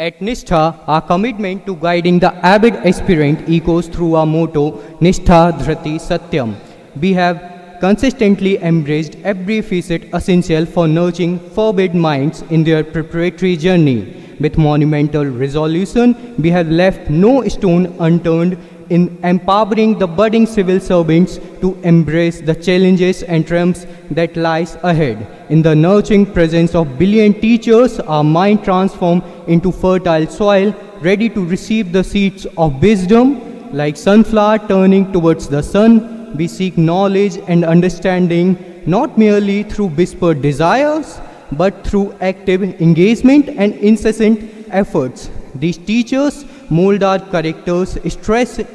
At Nishtha, our commitment to guiding the avid aspirant echoes through our motto, Nishtha Dhrati Satyam. We have consistently embraced every facet essential for nurturing fervid minds in their preparatory journey. With monumental resolution, we have left no stone unturned in empowering the budding civil servants to embrace the challenges and triumphs that lies ahead. In the nurturing presence of brilliant teachers, our mind transforms into fertile soil, ready to receive the seeds of wisdom. Like sunflower turning towards the sun, we seek knowledge and understanding not merely through whispered desires, but through active engagement and incessant efforts. These teachers mold our characters,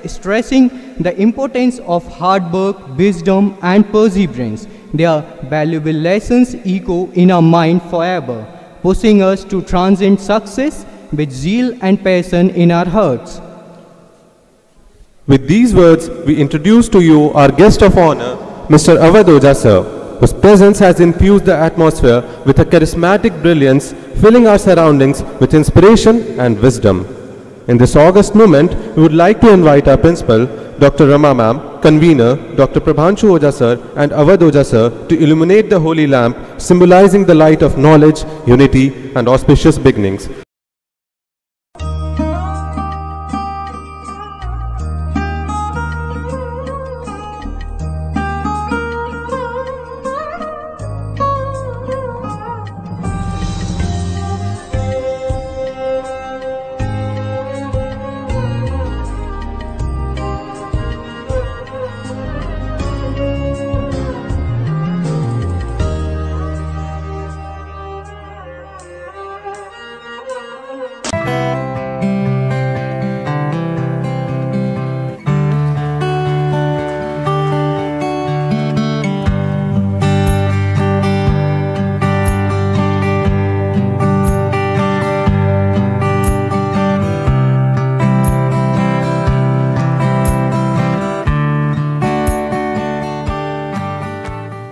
stressing the importance of hard work, wisdom, and perseverance. Their valuable lessons echo in our mind forever, pushing us to transcend success with zeal and passion in our hearts. With these words, we introduce to you our guest of honor, Mr. Awadh Ojha sir, whose presence has infused the atmosphere with a charismatic brilliance, filling our surroundings with inspiration and wisdom. In this august moment, we would like to invite our principal, Dr. Rama ma'am, convener, Dr. Prabhanshu Ojha sir and Awadh Ojha sir to illuminate the holy lamp, symbolizing the light of knowledge, unity and auspicious beginnings.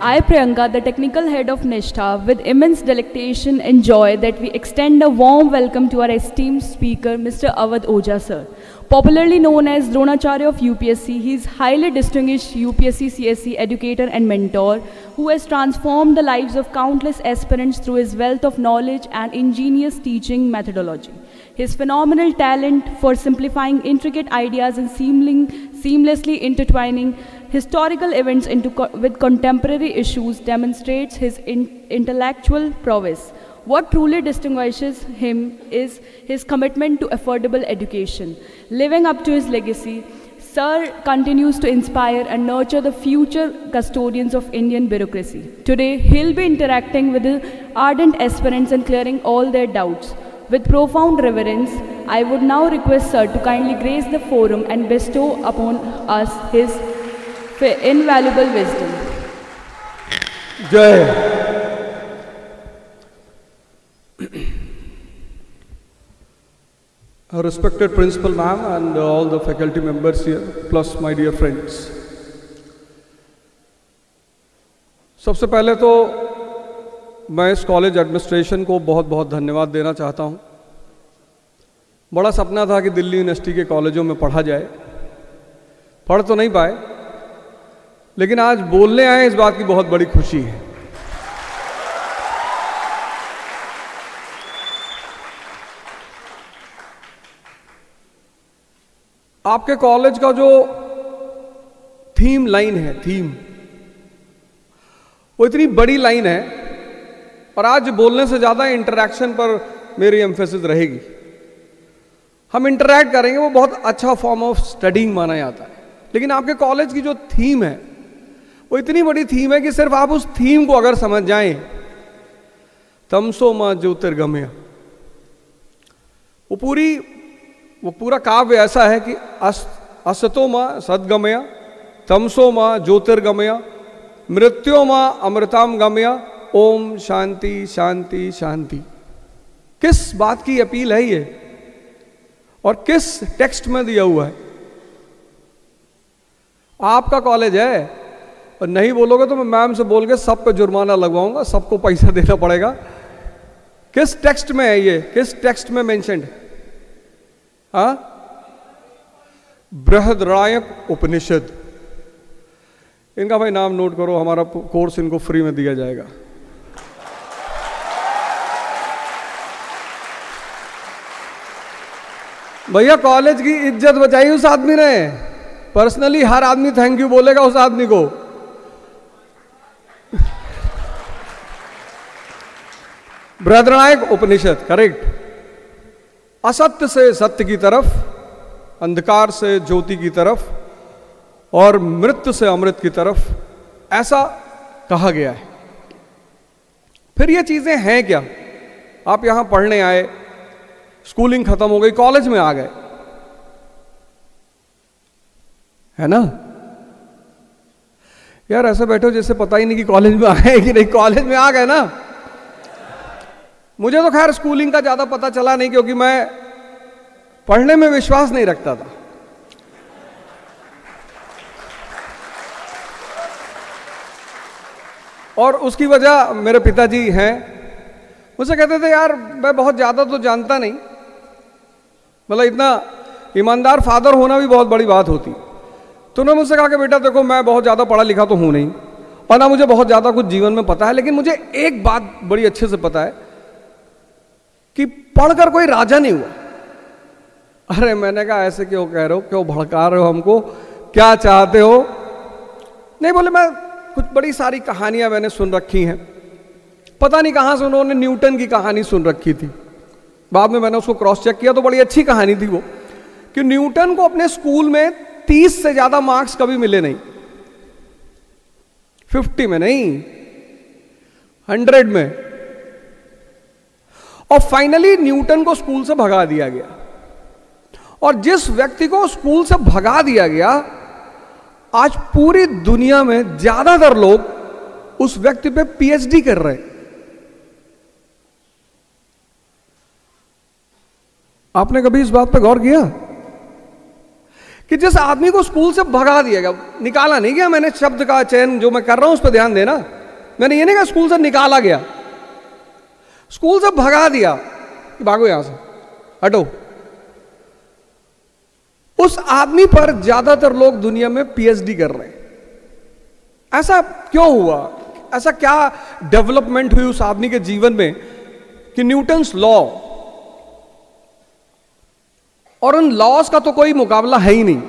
I, Priyanka, the technical head of Nishtha, with immense delectation and joy that we extend a warm welcome to our esteemed speaker, Mr. Awadh Ojha sir. Popularly known as Dronacharya of UPSC, he is highly distinguished UPSC CSE educator and mentor who has transformed the lives of countless aspirants through his wealth of knowledge and ingenious teaching methodology. His phenomenal talent for simplifying intricate ideas and seamlessly intertwining historical events with contemporary issues demonstrates his intellectual prowess. What truly distinguishes him is his commitment to affordable education. Living up to his legacy, Sir continues to inspire and nurture the future custodians of Indian bureaucracy. Today, he'll be interacting with the ardent aspirants and clearing all their doubts. With profound reverence, I would now request Sir to kindly grace the forum and bestow upon us his invaluable wisdom. Jai. Respected Principal Ma'am and all the faculty members here, plus my dear friends. सबसे पहले तो मैं इस college administration को बहुत बहुत धन्यवाद देना चाहता हूँ। बड़ा सपना था कि दिल्ली यूनिवर्सिटी के कॉलेजों में पढ़ा जाए, पढ़ तो नहीं पाए, लेकिन आज बोलने आए इस बात की बहुत बड़ी खुशी है। आपके कॉलेज का जो थीम लाइन है, वो इतनी बड़ी लाइन है और आज बोलने से ज़्यादा इंटरैक्शन पर मेरी एम्फेसिस रहेगी। हम इंटरैक्ट करेंगे, वो बहुत अच्छा फॉर्म ऑफ स्टडीइंग माना जाता है, लेकिन आपके कॉलेज की जो थीम है वो इतनी बड़ी थीम है कि सिर्फ आप उस थीम को अगर समझ जाएं, तमसो मां ज्योतिर्गमय, वो पूरा काव्य ऐसा है कि असतो मां सद्गमय, तमसो मां ज्योतिर्गमय, मृत्यो मां अमृताम गमय, ओम शांति शांति शांति। किस बात की अपील है ये और किस टेक्स्ट में दिया हुआ है? आपका कॉलेज है और नहीं बोलोगे तो मैं मैम से बोल के सब पे जुर्माना लगवाऊंगा, सबको पैसा देना पड़ेगा। किस टेक्स्ट में है ये, किस टेक्स्ट में मेंशन्ड है? हाँ, बृहदारण्यक उपनिषद। इनका भाई नाम नोट करो, हमारा कोर्स इनको फ्री में दिया जाएगा। भैया कॉलेज की इज्जत बचाई उस आदमी ने। पर्सनली हर आदमी थैंक यू बोलेगा उस आदमी को। बृहदारण्यक उपनिषद, करेक्ट। असत्य से सत्य की तरफ, अंधकार से ज्योति की तरफ और मृत्यु से अमृत की तरफ, ऐसा कहा गया है। फिर ये चीजें हैं क्या? आप यहां पढ़ने आए, स्कूलिंग खत्म हो गई, कॉलेज में आ गए, है ना? यार ऐसे बैठो जैसे पता ही नहीं कि कॉलेज में आए कि नहीं। कॉलेज में आ गए ना। मुझे तो खैर स्कूलिंग का ज्यादा पता चला नहीं, क्योंकि मैं पढ़ने में विश्वास नहीं रखता था। और उसकी वजह मेरे पिताजी हैं। मुझसे कहते थे यार मैं बहुत ज्यादा तो जानता नहीं, मतलब इतना ईमानदार फादर होना भी बहुत बड़ी बात होती। तो उन्होंने मुझसे कहा कि बेटा देखो मैं बहुत ज्यादा पढ़ा लिखा तो हूं नहीं, और ना मुझे बहुत ज्यादा कुछ जीवन में पता है, लेकिन मुझे एक बात बड़ी अच्छे से पता है कि पढ़कर कोई राजा नहीं हुआ। अरे मैंने कहा ऐसे क्यों कह रहे हो, क्यों भड़का रहे हो हमको, क्या चाहते हो? नहीं, बोले मैं कुछ बड़ी सारी कहानियां मैंने सुन रखी हैं। पता नहीं कहां से उन्होंने न्यूटन की कहानी सुन रखी थी। बाद में मैंने उसको क्रॉस चेक किया तो बड़ी अच्छी कहानी थी वो, कि न्यूटन को अपने स्कूल में 30 से ज्यादा मार्क्स कभी मिले नहीं। 50 में नहीं, 100 में। और फाइनली न्यूटन को स्कूल से भगा दिया गया। और जिस व्यक्ति को स्कूल से भगा दिया गया, आज पूरी दुनिया में ज्यादातर लोग उस व्यक्ति पे पीएचडी कर रहे हैं। आपने कभी इस बात पे गौर किया कि जिस आदमी को स्कूल से भगा दिया गया, निकाला नहीं गया, मैंने शब्द का चयन जो मैं कर रहा हूं उस पर ध्यान देना, मैंने ये नहीं कहा स्कूल से निकाला गया, स्कूल से भगा दिया कि भागो यहां से, हटो। उस आदमी पर ज्यादातर लोग दुनिया में पीएचडी कर रहे हैं। ऐसा क्यों हुआ? ऐसा क्या डेवलपमेंट हुई उस आदमी के जीवन में कि न्यूटन्स लॉ, और उन लॉज का तो कोई मुकाबला है ही नहीं।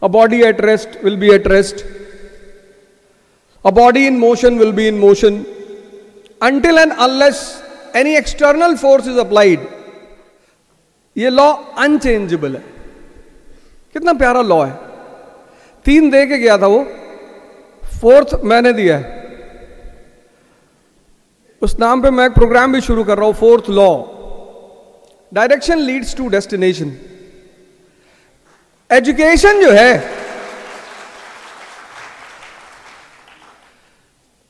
A body at rest will be at rest, a body in motion will be in motion, until and unless any external force is applied। ये लॉ अनचेंजेबल है। कितना प्यारा लॉ है। 3 दे के गया था वो, 4th मैंने दिया है। उस नाम पे मैं एक प्रोग्राम भी शुरू कर रहा हूं, 4th law, direction leads to destination. Education जो है,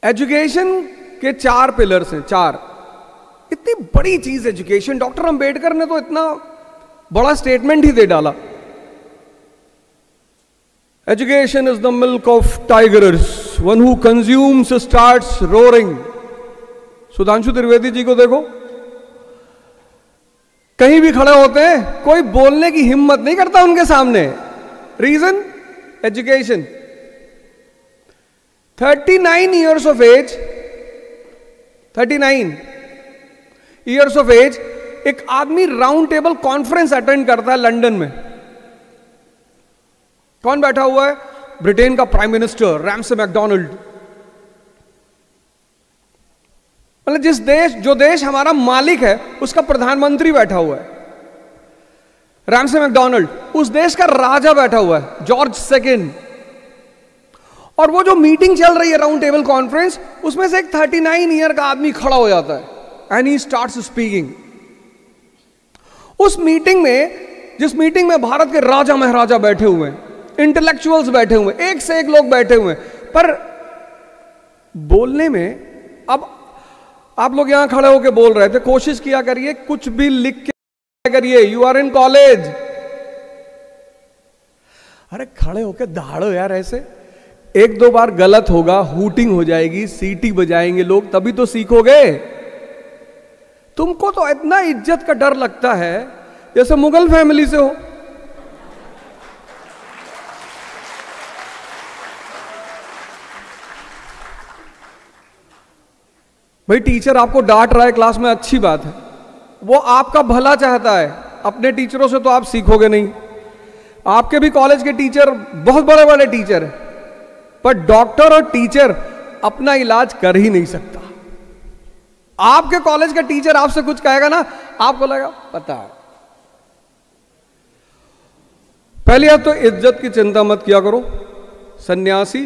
एजुकेशन के 4 पिलर्स हैं, 4। इतनी बड़ी चीज एजुकेशन, डॉक्टर अंबेडकर ने तो इतना बड़ा स्टेटमेंट ही दे डाला, education is the milk of tigers, one who consumes starts roaring. Sudhanshu Trivedi ji को देखो, कहीं भी खड़े होते हैं, कोई बोलने की हिम्मत नहीं करता उनके सामने। Reason? Education. 39 years of age, 39 years of age, एक आदमी राउंड टेबल कॉन्फ्रेंस अटेंड करता है लंदन में। कौन बैठा हुआ है? ब्रिटेन का प्राइम मिनिस्टर रैमसे मैकडोनाल्ड। मतलब जो देश हमारा मालिक है उसका प्रधानमंत्री बैठा हुआ है, रैमसे मैकडोनाल्ड। उस देश का राजा बैठा हुआ है, जॉर्ज सेकंड। और वो जो मीटिंग चल रही है, राउंड टेबल कॉन्फ्रेंस, उसमें से एक 39 ईयर का आदमी खड़ा हो जाता है एंड ही स्टार्ट्स स्पीकिंग। उस मीटिंग में, जिस मीटिंग में भारत के राजा महाराजा बैठे हुए हैं, इंटेलेक्चुअल्स बैठे हुए हैं, एक से एक लोग बैठे हुए हैं, पर बोलने में, अब आप लोग यहां खड़े होकर बोल रहे थे, कोशिश किया करिए कुछ भी लिख के करिए, यू आर इन कॉलेज। अरे खड़े होकर दहाड़ो यार ऐसे, 1-2 बार गलत होगा, हूटिंग हो जाएगी, सीटी बजाएंगे लोग, तभी तो सीखोगे। तुमको तो इतना इज्जत का डर लगता है जैसे मुगल फैमिली से हो। भाई टीचर आपको डांट रहा है क्लास में, अच्छी बात है, वो आपका भला चाहता है। अपने टीचरों से तो आप सीखोगे नहीं। आपके भी कॉलेज के टीचर बहुत बड़े बड़े टीचर हैं, पर डॉक्टर और टीचर अपना इलाज कर ही नहीं सकता। आपके कॉलेज का टीचर आपसे कुछ कहेगा ना, आपको लगेगा पता है। पहली बात तो इज्जत की चिंता मत किया करो। सन्यासी,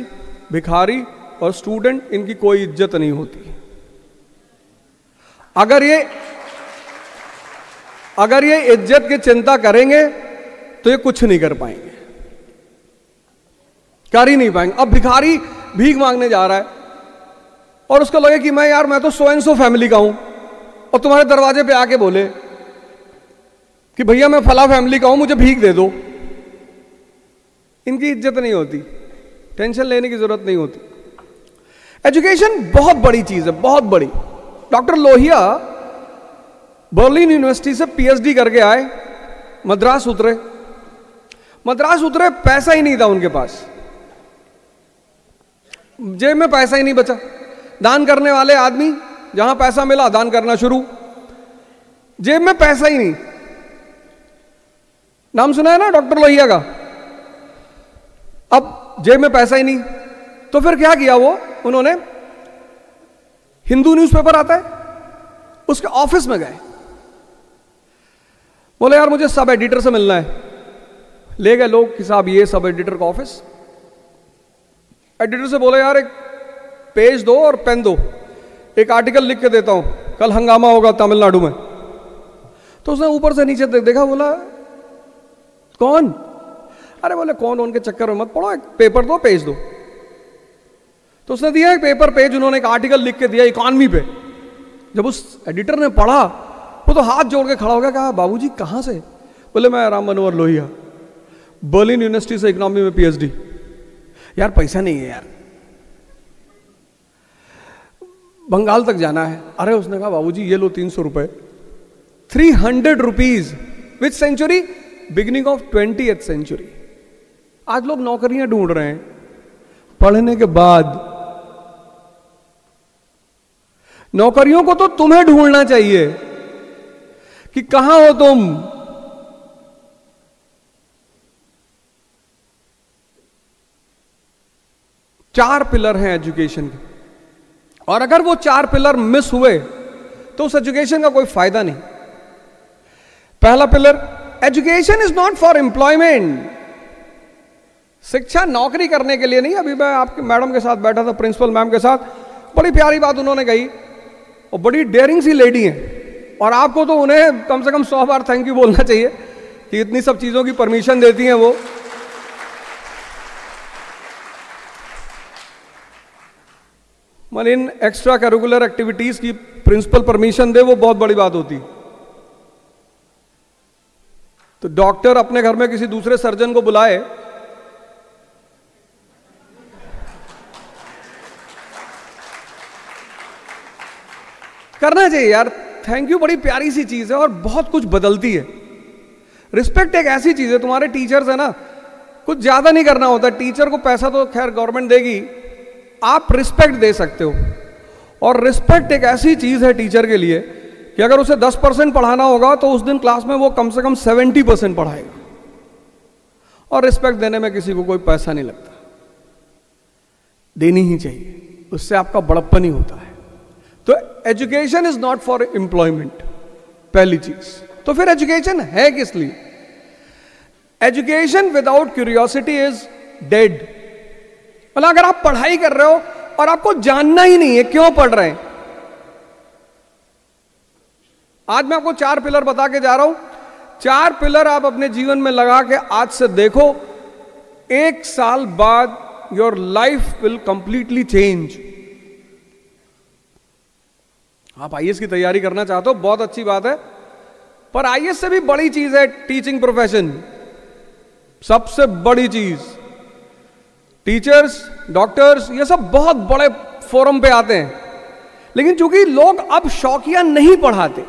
भिखारी और स्टूडेंट, इनकी कोई इज्जत नहीं होती। अगर ये इज्जत की चिंता करेंगे तो ये कुछ नहीं कर पाएंगे, कर ही नहीं पाएंगे। अब भिखारी भीख मांगने जा रहा है और उसको लगे कि मैं तो सो एंड सो फैमिली का हूं, और तुम्हारे दरवाजे पे आके बोले कि भैया मैं फला फैमिली का हूं, मुझे भीख दे दो। इनकी इज्जत नहीं होती, टेंशन लेने की जरूरत नहीं होती। एजुकेशन बहुत बड़ी चीज है, बहुत बड़ी। डॉक्टर लोहिया बर्लिन यूनिवर्सिटी से पीएचडी करके आए, मद्रास उतरे। पैसा ही नहीं था उनके पास, जेब में पैसा ही नहीं बचा। दान करने वाले आदमी, जहां पैसा मिला दान करना शुरू, जेब में पैसा ही नहीं। नाम सुना है ना डॉक्टर लोहिया का? अब जेब में पैसा ही नहीं, तो फिर क्या किया उन्होंने, हिंदू न्यूज़पेपर आता है, उसके ऑफिस में गए, बोले यार मुझे सब एडिटर से मिलना है। ले गए लोग कि साहब ये सब एडिटर का ऑफिस। एडिटर से बोले यार एक पेज दो और पेन दो, एक आर्टिकल लिख के देता हूं, कल हंगामा होगा तमिलनाडु में। तो उसने ऊपर से नीचे देखा, बोला कौन? अरे बोले कौन उनके चक्कर में मत पड़ो, एक पेपर दो, पेज दो। तो उसने दिया एक पेपर पेज, उन्होंने एक आर्टिकल लिख के दिया इकॉनमी पे। जब उस एडिटर ने पढ़ा, वो तो हाथ जोड़ के खड़ा हो गया, कहा बाबूजी कहां से? बोले मैं राम मनोहर लोहिया, बर्लिन यूनिवर्सिटी से इकोनॉमी में पीएचडी। यार पैसा नहीं है यार, बंगाल तक जाना है। अरे उसने कहा बाबूजी ये लो 300 रुपए। 300 rupees. Which century? Beginning of 20th century. आज लोग नौकरियां ढूंढ रहे हैं पढ़ने के बाद। नौकरियों को तो तुम्हें ढूंढना चाहिए कि कहां हो तुम। चार पिलर हैं एजुकेशन के, और अगर वो चार पिलर मिस हुए तो उस एजुकेशन का कोई फायदा नहीं। पहला pillar, education is not for employment. शिक्षा नौकरी करने के लिए नहीं। अभी मैं आपके मैडम के साथ बैठा था, प्रिंसिपल मैम के साथ, बड़ी प्यारी बात उन्होंने कही, और बड़ी डेयरिंग सी लेडी हैं, और आपको तो उन्हें कम से कम 100 बार थैंक यू बोलना चाहिए कि इतनी सब चीजों की परमिशन देती हैं वो। मतलब इन एक्स्ट्रा करिकुलर एक्टिविटीज की प्रिंसिपल परमिशन दे, वो बहुत बड़ी बात होती। तो डॉक्टर अपने घर में किसी दूसरे सर्जन को बुलाए, करना चाहिए यार। थैंक यू बड़ी प्यारी सी चीज है और बहुत कुछ बदलती है। रिस्पेक्ट एक ऐसी चीज है, तुम्हारे टीचर्स है ना, कुछ ज्यादा नहीं करना होता। टीचर को पैसा तो खैर गवर्नमेंट देगी, आप रिस्पेक्ट दे सकते हो। और रिस्पेक्ट एक ऐसी चीज है टीचर के लिए कि अगर उसे 10% पढ़ाना होगा तो उस दिन क्लास में वो कम से कम 70% पढ़ाएगा। और रिस्पेक्ट देने में किसी को कोई पैसा नहीं लगता, देनी ही चाहिए, उससे आपका बड़प्पन ही होता है। तो education is not for employment, पहली चीज। तो फिर एजुकेशन है किस लिए? Education without curiosity is dead. मतलब अगर आप पढ़ाई कर रहे हो और आपको जानना ही नहीं है क्यों पढ़ रहे हैं। आज मैं आपको 4 पिलर बता के जा रहा हूं। 4 पिलर आप अपने जीवन में लगा के आज से देखो, 1 साल बाद your life will completely change. आप आईएएस की तैयारी करना चाहते हो, बहुत अच्छी बात है, पर आईएएस से भी बड़ी चीज है टीचिंग प्रोफेशन। सबसे बड़ी चीज, टीचर्स, डॉक्टर्स, ये सब बहुत बड़े फोरम पे आते हैं, लेकिन चूंकि लोग अब शौकिया नहीं पढ़ाते,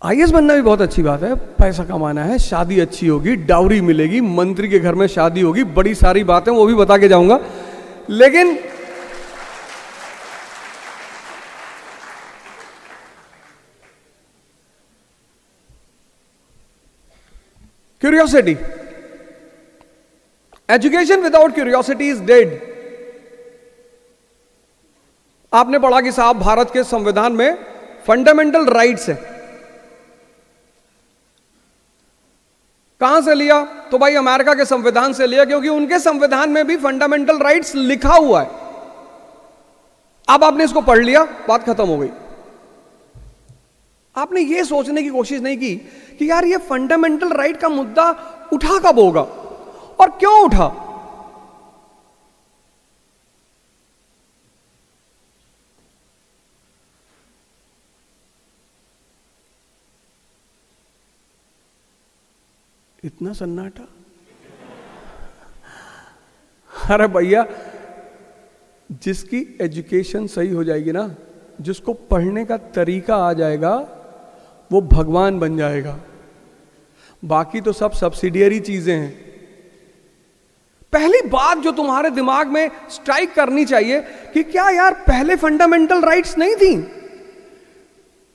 आईएएस बनना भी बहुत अच्छी बात है, पैसा कमाना है, शादी अच्छी होगी, डाउरी मिलेगी, मंत्री के घर में शादी होगी, बड़ी सारी बातें वो भी बता के जाऊंगा। लेकिन curiosity, education without curiosity is dead. आपने पढ़ा कि साहब भारत के संविधान में फंडामेंटल राइट्स है। कहां से लिया? तो भाई अमेरिका के संविधान से लिया, क्योंकि उनके संविधान में भी फंडामेंटल राइट्स लिखा हुआ है। अब आपने इसको पढ़ लिया, बात खत्म हो गई। आपने ये सोचने की कोशिश नहीं की कि यार ये फंडामेंटल राइट का मुद्दा उठा कब होगा और क्यों उठा। इतना सन्नाटा। अरे भैया, जिसकी एजुकेशन सही हो जाएगी ना, जिसको पढ़ने का तरीका आ जाएगा, वो भगवान बन जाएगा। बाकी तो सब सब्सिडियरी चीजें हैं। पहली बात जो तुम्हारे दिमाग में स्ट्राइक करनी चाहिए कि क्या यार पहले फंडामेंटल राइट्स नहीं थी?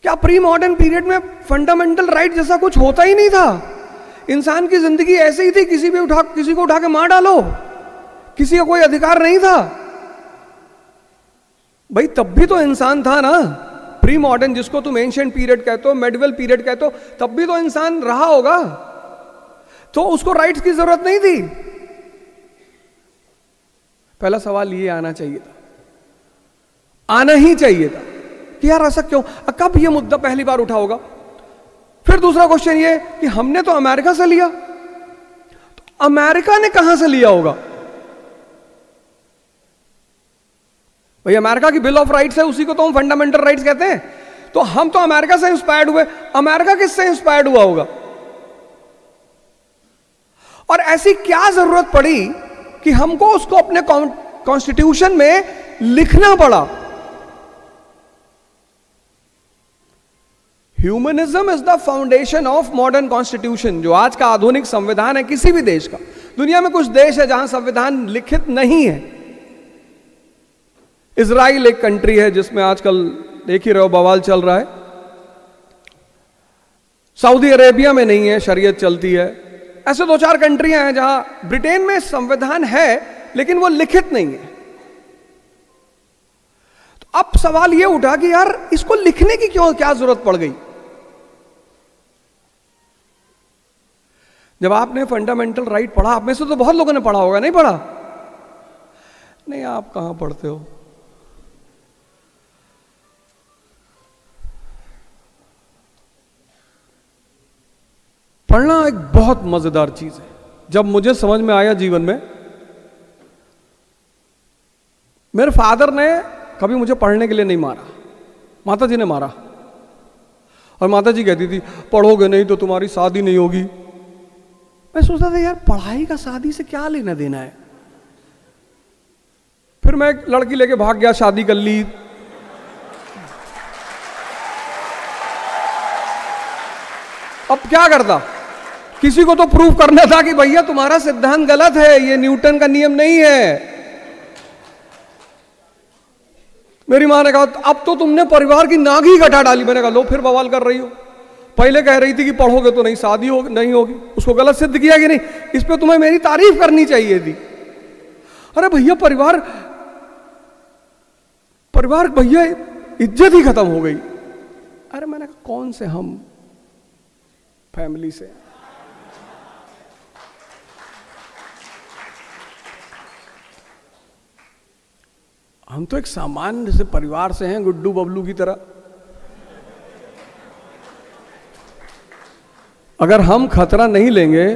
क्या प्री मॉडर्न पीरियड में फंडामेंटल राइट जैसा कुछ होता ही नहीं था? इंसान की जिंदगी ऐसे ही थी, किसी को उठा के मार डालो, किसी का कोई अधिकार नहीं था। भाई तब भी तो इंसान था ना। प्री मॉडर्न, जिसको तुम एंशिएंट पीरियड कहते हो, मेडिवल पीरियड कहते हो, तब भी तो इंसान रहा होगा, तो उसको राइट्स की जरूरत नहीं थी। पहला सवाल ये आना चाहिए था, आना ही चाहिए था कि यार ऐसा क्यों, कब ये मुद्दा पहली बार उठा होगा। फिर दूसरा क्वेश्चन ये कि हमने तो अमेरिका से लिया, तो अमेरिका ने कहां से लिया होगा? भाई अमेरिका की बिल ऑफ राइट्स है, उसी को तो हम फंडामेंटल राइट्स कहते हैं। तो हम तो अमेरिका से इंस्पायर्ड हुए, अमेरिका किससे इंस्पायर्ड हुआ होगा? और ऐसी क्या जरूरत पड़ी कि हमको उसको अपने कॉन्स्टिट्यूशन में लिखना पड़ा? Humanism is the foundation of modern constitution. जो आज का आधुनिक संविधान है किसी भी देश का, दुनिया में कुछ देश है जहां संविधान लिखित नहीं है। इजराइल एक कंट्री है जिसमें आजकल देख ही रहे हो बवाल चल रहा है। सऊदी अरेबिया में नहीं है, शरीयत चलती है। ऐसे दो चार कंट्रियां हैं जहां, ब्रिटेन में संविधान है लेकिन वो लिखित नहीं है। तो अब सवाल ये उठा कि यार इसको लिखने की क्या जरूरत पड़ गई? जब आपने फंडामेंटल राइट पढ़ा, आप में से तो बहुत लोगों ने पढ़ा होगा, नहीं पढ़ा? नहीं, आप कहां पढ़ते हो? पढ़ना एक बहुत मजेदार चीज है। जब मुझे समझ में आया जीवन में, मेरे फादर ने कभी मुझे पढ़ने के लिए नहीं मारा, माता जी ने मारा। और माता जी कहती थी पढ़ोगे नहीं तो तुम्हारी शादी नहीं होगी। मैं सोचता था यार पढ़ाई का शादी से क्या लेना देना है। फिर मैं एक लड़की लेके भाग गया, शादी कर ली। अब क्या करता? किसी को तो प्रूफ करना था कि भैया तुम्हारा सिद्धांत गलत है, ये न्यूटन का नियम नहीं है। मेरी मां ने कहा अब तो तुमने परिवार की नाग ही कटा डाली। मैंने कहा लो फिर बवाल कर रही हो, पहले कह रही थी कि पढ़ोगे तो नहीं शादी नहीं होगी, उसको गलत सिद्ध किया कि नहीं? इस पे तुम्हें मेरी तारीफ करनी चाहिए थी। अरे भैया परिवार भैया इज्जत ही खत्म हो गई। अरे मैंने कहा कौन से हम फैमिली से, हम तो एक सामान्य से परिवार से हैं, गुड्डू बबलू की तरह। अगर हम खतरा नहीं लेंगे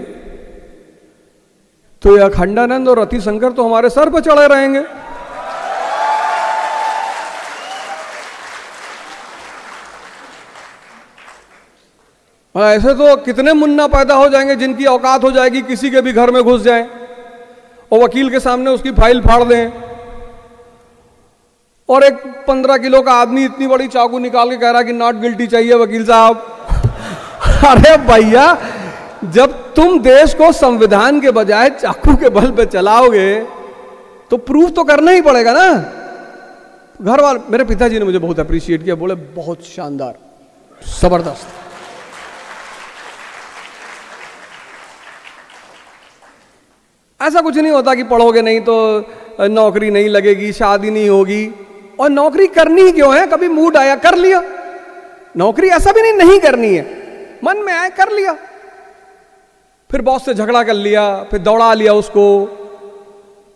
तो ये अखंडानंद और रतिशंकर तो हमारे सर पर चढ़े रहेंगे। ऐसे तो कितने मुन्ना पैदा हो जाएंगे जिनकी औकात हो जाएगी किसी के भी घर में घुस जाएं और वकील के सामने उसकी फाइल फाड़ दें। और एक 15 किलो का आदमी इतनी बड़ी चाकू निकाल के कह रहा है कि नॉट गिल्टी चाहिए वकील साहब। अरे भैया, जब तुम देश को संविधान के बजाय चाकू के बल पे चलाओगे तो प्रूफ तो करना ही पड़ेगा ना। घर वाले, मेरे पिताजी ने मुझे बहुत अप्रिशिएट किया, बोले बहुत शानदार, जबरदस्त। ऐसा कुछ नहीं होता कि पढ़ोगे नहीं तो नौकरी नहीं लगेगी, शादी नहीं होगी। और नौकरी करनी ही क्यों है? कभी मूड आया कर लिया। नौकरी ऐसा भी नहीं करनी है, मन में आए कर लिया। फिर बॉस से झगड़ा कर लिया, फिर दौड़ा लिया उसको,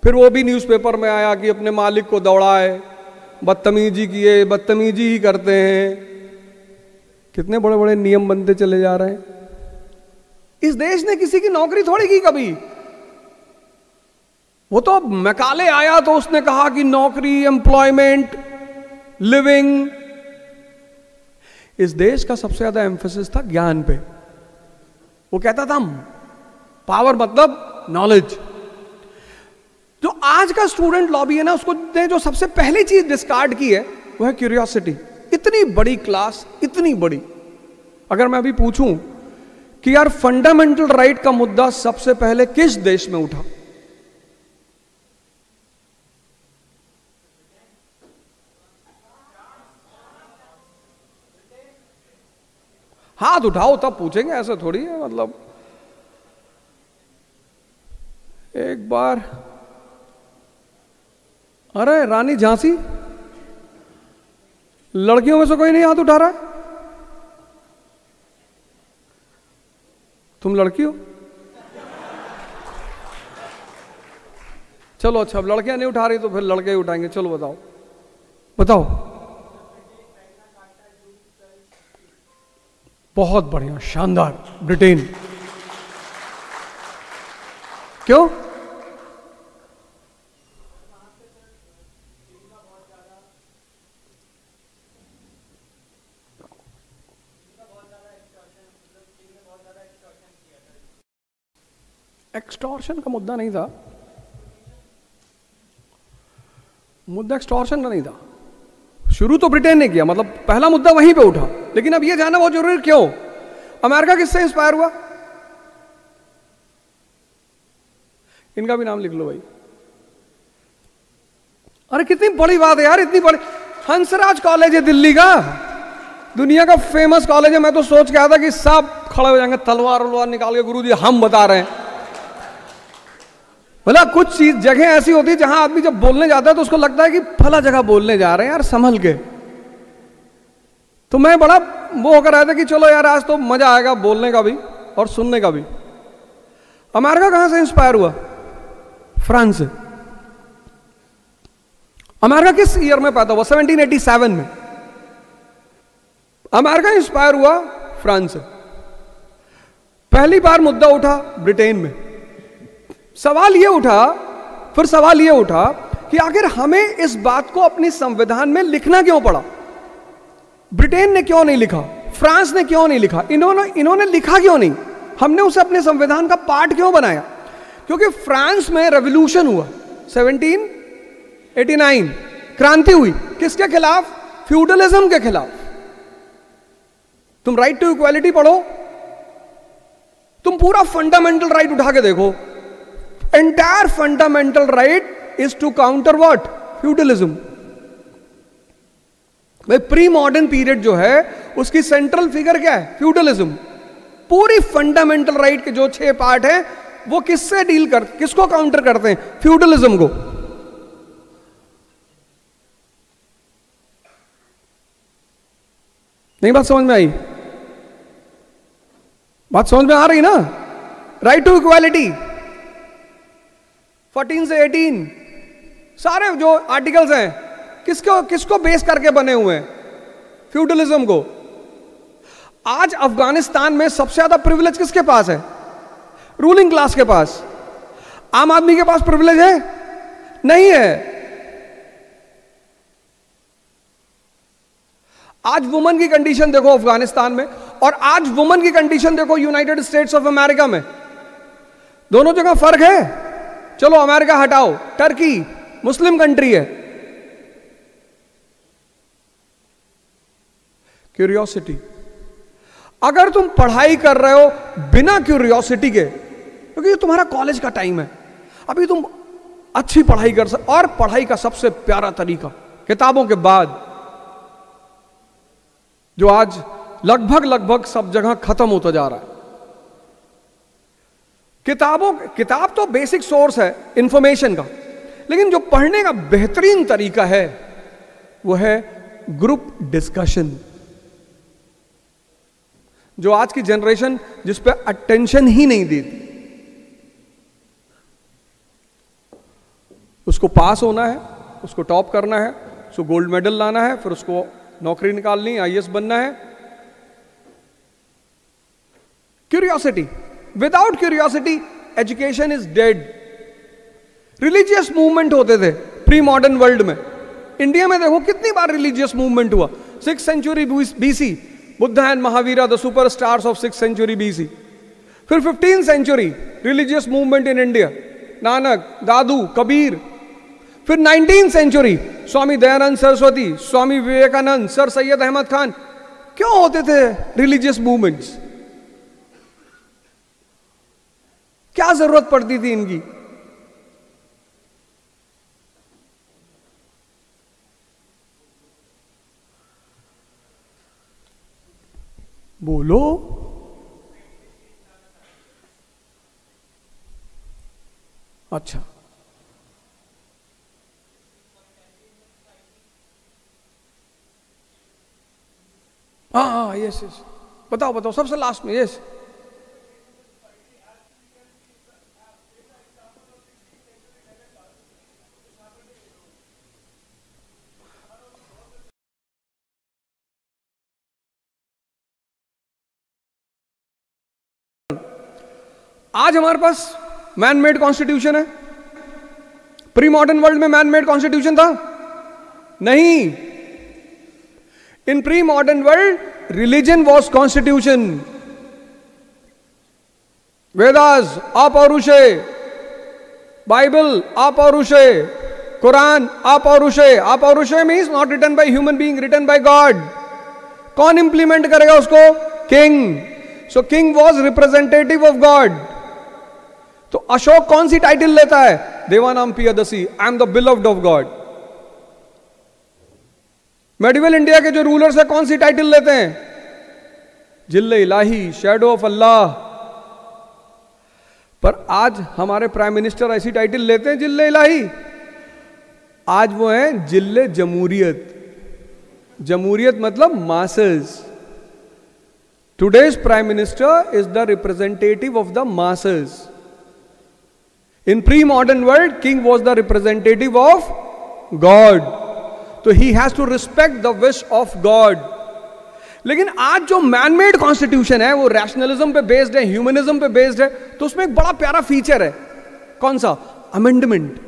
फिर वो भी न्यूज़पेपर में आया कि अपने मालिक को दौड़ाए, बदतमीजी किए, बदतमीजी ही करते हैं। कितने बड़े बड़े नियम बनते चले जा रहे हैं। इस देश ने किसी की नौकरी थोड़ी की कभी। वो तो मैकाले आया तो उसने कहा कि नौकरी, एम्प्लॉयमेंट, लिविंग। इस देश का सबसे ज्यादा एम्फेसिस था ज्ञान पे। वो कहता था पावर मतलब नॉलेज। जो आज का स्टूडेंट लॉबी है ना, उसको ने जो सबसे पहली चीज डिस्कार्ड की है वो है क्यूरियोसिटी। इतनी बड़ी क्लास, इतनी बड़ी, अगर मैं अभी पूछूं कि यार फंडामेंटल राइट का मुद्दा सबसे पहले किस देश में उठा, हाथ उठाओ तब पूछेंगे, ऐसा थोड़ी है। मतलब एक बार, अरे रानी झांसी, लड़कियों में से कोई नहीं हाथ उठा रहा है? तुम लड़की हो? चलो अच्छा, अब लड़कियां नहीं उठा रही तो फिर लड़के ही उठाएंगे। चलो बताओ बताओ। बहुत बढ़िया, शानदार, ब्रिटेन। क्यों? एक्सटॉर्शन का मुद्दा नहीं था, मुद्दा एक्सटॉर्शन का नहीं था। शुरू तो ब्रिटेन ने किया, मतलब पहला मुद्दा वहीं पे उठा। लेकिन अब ये जानना बहुत जरूरी, क्यों अमेरिका किससे इंस्पायर हुआ? इनका भी नाम लिख लो भाई। अरे कितनी बड़ी बात है यार, इतनी बड़ी। हंसराज कॉलेज है दिल्ली का, दुनिया का फेमस कॉलेज है। मैं तो सोच के आया था कि सब खड़े हो जाएंगे तलवार वलवार निकाल के, गुरुजी हम बता रहे हैं। मतलब कुछ चीज जगह ऐसी होती है जहां आदमी जब बोलने जाता है तो उसको लगता है कि फला जगह बोलने जा रहे हैं यार, संभल के। तो मैं बड़ा वो होकर आया था कि चलो यार आज तो मजा आएगा बोलने का भी और सुनने का भी। अमेरिका कहां से इंस्पायर हुआ? फ्रांस से। अमेरिका किस ईयर में पैदा हुआ? 1787 में। अमेरिका इंस्पायर हुआ फ्रांस से। पहली बार मुद्दा उठा ब्रिटेन में। सवाल यह उठा, फिर सवाल यह उठा कि आखिर हमें इस बात को अपनी संविधान में लिखना क्यों पड़ा? ब्रिटेन ने क्यों नहीं लिखा? फ्रांस ने क्यों नहीं लिखा? इन्होंने लिखा क्यों नहीं? हमने उसे अपने संविधान का पार्ट क्यों बनाया? क्योंकि फ्रांस में रेवोल्यूशन हुआ 1789, क्रांति हुई। किसके खिलाफ? फ्यूडलिज्म के खिलाफ। तुम राइट टू इक्वालिटी पढ़ो, तुम पूरा फंडामेंटल राइट उठा के देखो। Entire fundamental right is to counter what? Feudalism. भाई प्री मॉडर्न पीरियड जो है उसकी सेंट्रल फिगर क्या है? फ्यूडलिज्म। पूरी फंडामेंटल राइट के जो 6 पार्ट है वो किससे डील कर, किसको काउंटर करते हैं? फ्यूडलिज्म को। नहीं बात समझ में आई? बात समझ में आ रही ना? राइट टू इक्वालिटी 14 से 18 सारे जो आर्टिकल्स हैं किसको बेस करके बने हुए हैं? फ्यूडलिज्म को। आज अफगानिस्तान में सबसे ज्यादा प्रिविलेज किसके पास है? रूलिंग क्लास के पास। आम आदमी के पास प्रिविलेज है? नहीं है। आज वुमन की कंडीशन देखो अफगानिस्तान में, और आज वुमन की कंडीशन देखो यूनाइटेड स्टेट्स ऑफ अमेरिका में। दोनों जगह फर्क है। चलो अमेरिका हटाओ, टर्की मुस्लिम कंट्री है। क्यूरियोसिटी। अगर तुम पढ़ाई कर रहे हो बिना क्यूरियोसिटी के, क्योंकि ये तुम्हारा कॉलेज का टाइम है, अभी तुम अच्छी पढ़ाई कर सकते। और पढ़ाई का सबसे प्यारा तरीका किताबों के बाद, जो आज लगभग सब जगह खत्म होता जा रहा है, किताब तो बेसिक सोर्स है इंफॉर्मेशन का, लेकिन जो पढ़ने का बेहतरीन तरीका है वो है ग्रुप डिस्कशन। जो आज की जनरेशन जिस पे अटेंशन ही नहीं देती, उसको पास होना है, उसको टॉप करना है, उसको गोल्ड मेडल लाना है, फिर उसको नौकरी निकालनी, आईएएस बनना है। Curiosity, without curiosity education is dead. Religious movement होते थे प्री मॉडर्न वर्ल्ड में। इंडिया में देखो कितनी बार रिलीजियस मूवमेंट हुआ। 6th century BC, Buddha and Mahavira the super stars of 6th century BC. फिर 15th century religious movement in India, Nanak, Dadu, Kabir. फिर 19th century Swami Dayanand Saraswati, Swami Vivekanand, sir Syed Ahmed Khan. क्यों होते थे रिलीजियस मूवमेंट्स? क्या जरूरत पड़ती थी इनकी? बोलो। अच्छा, हाँ, यस, बताओ सबसे लास्ट में। यस, आज हमारे पास मैन मेड कॉन्स्टिट्यूशन है। प्री मॉडर्न वर्ल्ड में मैन मेड कॉन्स्टिट्यूशन था? नहीं। In pre modern world religion was constitution. Vedas अपौरुषे, बाइबल अपौरुषे, कुरान अपौरुषे। अपौरुषे means not written by human being, written by God. कौन इंप्लीमेंट करेगा उसको? King. So king was representative of God. तो अशोक कौन सी टाइटल लेता है? Devanam Piyadasi, I am the beloved of God. Medieval India के जो रूलर्स है कौन सी टाइटल लेते हैं? जिल्ले इलाही, शैडो ऑफ अल्लाह। पर आज हमारे प्राइम मिनिस्टर ऐसी टाइटल लेते हैं, जिल्ले इलाही। आज वो है जिल्ले जमूरियत। जमूरियत मतलब masses. Today's prime minister is the representative of the masses. In pre-modern world, king was the representative of God. So he has to respect the wish of God. लेकिन आज जो मैन-मेड कॉन्स्टिट्यूशन है वो रैशनलिज्म पे based है, humanism पे based है। तो उसमें एक बड़ा प्यारा फीचर है। कौन सा? अमेंडमेंट।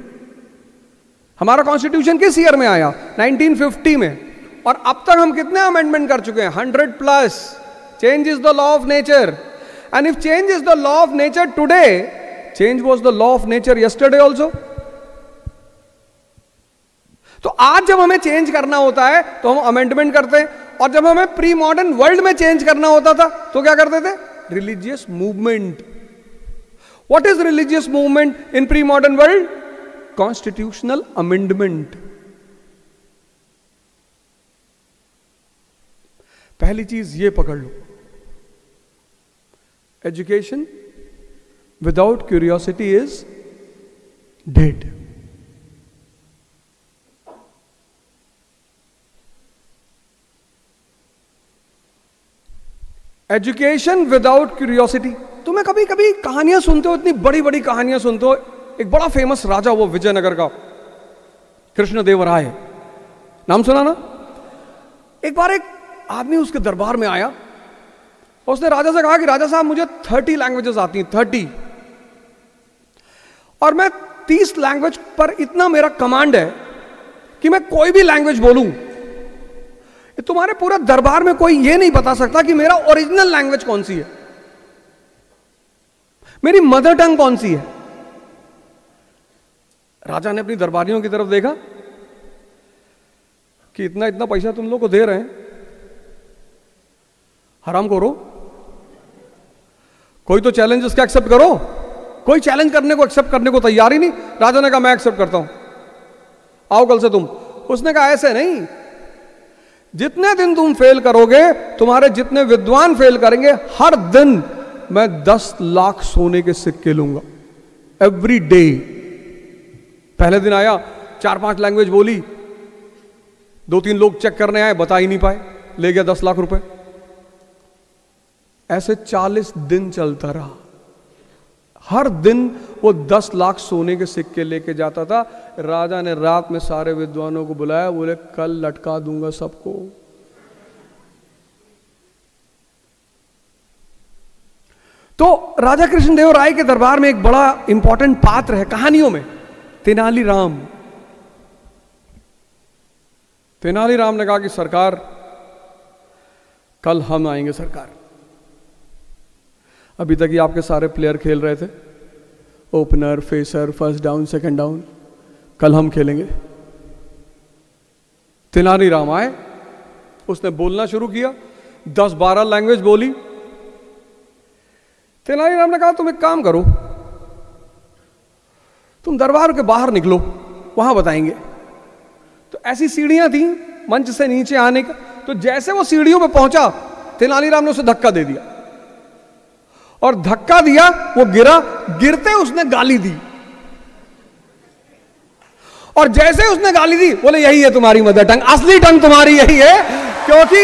हमारा कॉन्स्टिट्यूशन किस ईयर में आया? 1950 में। और अब तक हम कितने अमेंडमेंट कर चुके हैं? 100+। Change is the law of nature. And if change is the law of nature today, change was the law of nature yesterday also. तो आज जब हमें चेंज करना होता है तो हम अमेंडमेंट करते हैं, और जब हमें प्री मॉडर्न वर्ल्ड में चेंज करना होता था तो क्या करते थे? Religious movement. What is religious movement in pre modern world? Constitutional amendment. पहली चीज ये पकड़ लो, education without curiosity is dead. Education without curiosity। तुम्हें कभी कभी कहानियां सुनते हो, इतनी बड़ी बड़ी कहानियां सुनते हो। एक बड़ा फेमस राजा वो विजयनगर का, कृष्णदेवराय, नाम सुना ना? एक बार एक आदमी उसके दरबार में आया और उसने राजा से कहा कि राजा साहब मुझे 30 लैंग्वेजेस आती हैं, 30, और मैं 30 लैंग्वेज पर इतना मेरा कमांड है कि मैं कोई भी लैंग्वेज बोलूं, तुम्हारे पूरे दरबार में कोई ये नहीं बता सकता कि मेरा ओरिजिनल लैंग्वेज कौन सी है, मेरी मदर टंग कौन सी है। राजा ने अपनी दरबारियों की तरफ देखा कि इतना इतना पैसा तुम लोग को दे रहे हैं, हराम करो, कोई तो चैलेंज इसका एक्सेप्ट करो। कोई चैलेंज करने को एक्सेप्ट करने को तैयार ही नहीं। राजा ने कहा मैं एक्सेप्ट करता हूं, आओ कल से तुम। उसने कहा ऐसे नहीं, जितने दिन तुम फेल करोगे, तुम्हारे जितने विद्वान फेल करेंगे, हर दिन मैं 10 लाख सोने के सिक्के लूंगा, एवरी डे। पहले दिन आया, 4-5 लैंग्वेज बोली, 2-3 लोग चेक करने आए, बता ही नहीं पाए, ले गया 10 लाख रुपए। ऐसे 40 दिन चलता रहा। हर दिन वो 10 लाख सोने के सिक्के लेके जाता था। राजा ने रात में सारे विद्वानों को बुलाया, बोले कल लटका दूंगा सबको। तो राजा कृष्णदेव राय के दरबार में एक बड़ा इंपॉर्टेंट पात्र है कहानियों में, तेनालीराम। तेनालीराम ने कहा कि सरकार, कल हम आएंगे सरकार। अभी तक ही आपके सारे प्लेयर खेल रहे थे, opener, phasor, first down, second down, कल हम खेलेंगे। तेनालीराम आए, उसने बोलना शुरू किया, 10-12 लैंग्वेज बोली। तेनालीराम ने कहा तुम एक काम करो, तुम दरबार के बाहर निकलो, वहां बताएंगे। तो ऐसी सीढ़ियां थी मंच से नीचे आने का। तो जैसे वो सीढ़ियों पे पहुंचा, तेनालीराम ने उसे धक्का दे दिया, और धक्का दिया, वो गिरा। गिरते उसने गाली दी, और जैसे उसने गाली दी, बोले यही है तुम्हारी मदर टंग, असली टंग तुम्हारी यही है। क्योंकि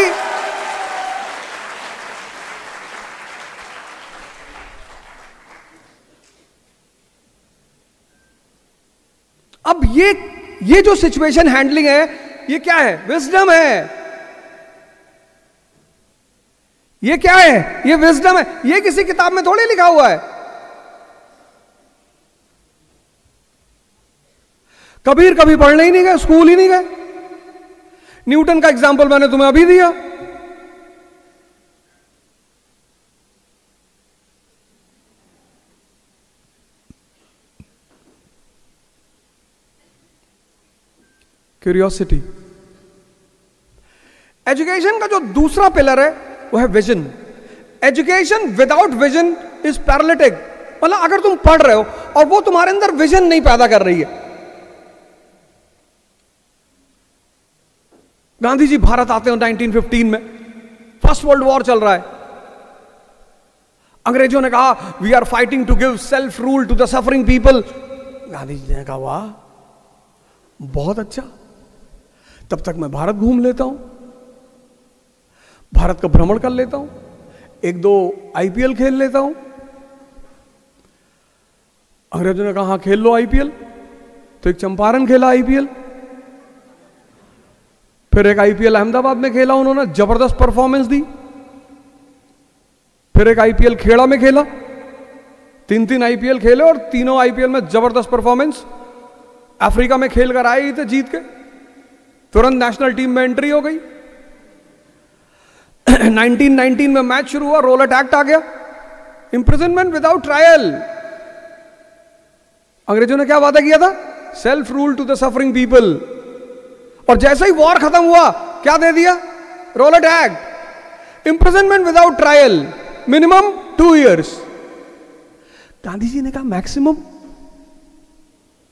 अब ये जो सिचुएशन हैंडलिंग है, ये क्या है? विजडम है। ये क्या है? ये विजडम है। ये किसी किताब में थोड़ी लिखा हुआ है। कबीर कभी पढ़ने ही नहीं गए, स्कूल ही नहीं गए। न्यूटन का एग्जाम्पल मैंने तुम्हें अभी दिया। क्यूरियोसिटी। एजुकेशन का जो दूसरा पिलर है वो है vision. Education without vision is paralytic. मतलब अगर तुम पढ़ रहे हो और वो तुम्हारे अंदर विजन नहीं पैदा कर रही है। गांधी जी भारत आते हैं 1915 में, फर्स्ट वर्ल्ड वॉर चल रहा है। अंग्रेजों ने कहा we are fighting to give self rule to the suffering people. Gandhi ji ने कहा वाह, बहुत अच्छा, तब तक मैं भारत घूम लेता हूं, भारत का भ्रमण कर लेता हूं, 1-2 आईपीएल खेल लेता हूं। अंग्रेजों ने कहा हाँ खेल लो आईपीएल। तो एक चंपारण खेला आईपीएल, फिर एक आईपीएल अहमदाबाद में खेला, उन्होंने जबरदस्त परफॉर्मेंस दी। फिर एक आईपीएल खेड़ा में खेला, 3-3 आईपीएल खेले और तीनों आईपीएल में जबरदस्त परफॉर्मेंस। अफ्रीका में खेल कर आए ही थे जीत के, तुरंत नेशनल टीम में एंट्री हो गई। 1919 में मैच शुरू हुआ, रोलट एक्ट आ गया, इंप्रिजनमेंट विदाउट ट्रायल। अंग्रेजों ने क्या वादा किया था? Self rule to the suffering people. और जैसे ही वॉर खत्म हुआ, क्या दे दिया? Rowlatt Act, imprisonment without trial, minimum 2 years। Gandhi ji ने कहा मैक्सिमम,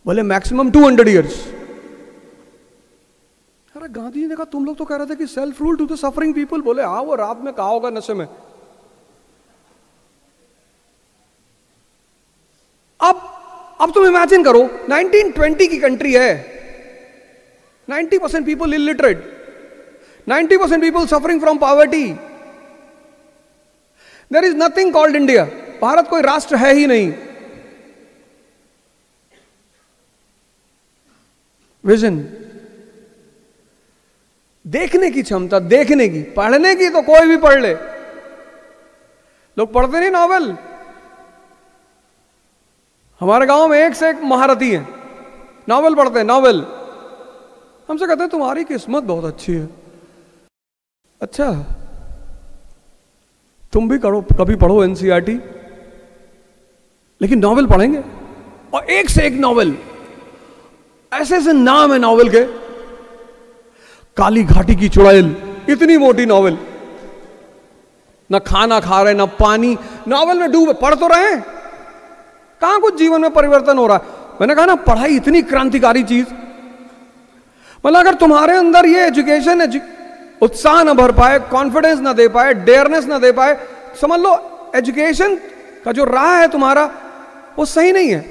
बोले मैक्सिमम 200 years। अरे गांधी जी ने कहा तुम लोग तो कह रहे थे कि self rule to the suffering people. बोले हाँ, वो रात में कहा होगा नशे में। अब तुम इमेजिन करो, 1920 की कंट्री है, 90% people illiterate, 90% people suffering from poverty. There is nothing called India. Bharat कोई राष्ट्र है ही नहीं। विजन, देखने की क्षमता, देखने की, पढ़ने की तो कोई भी पढ़ ले। लोग पढ़ते नहीं नॉवेल। हमारे गांव में एक से एक महारथी हैं, नॉवेल पढ़ते हैं, नॉवेल। हमसे कहते हैं तुम्हारी किस्मत बहुत अच्छी है। अच्छा, तुम भी करो, कभी पढ़ो एनसीईआरटी, लेकिन नॉवेल पढ़ेंगे, और एक से एक नॉवेल। ऐसे ऐसे नाम है नॉवेल के। काली घाटी की चुड़ैल, इतनी मोटी नॉवेल, ना खाना खा रहे, ना पानी, नॉवल में डूबे, पढ़ तो रहे हैं, कहां कुछ जीवन में परिवर्तन हो रहा है। मैंने कहा ना, पढ़ाई इतनी क्रांतिकारी चीज, मतलब अगर तुम्हारे अंदर ये एजुकेशन उत्साह न भर पाए, कॉन्फिडेंस ना दे पाए, डेयरनेस ना दे पाए, समझ लो एजुकेशन का जो राह है तुम्हारा वो सही नहीं है।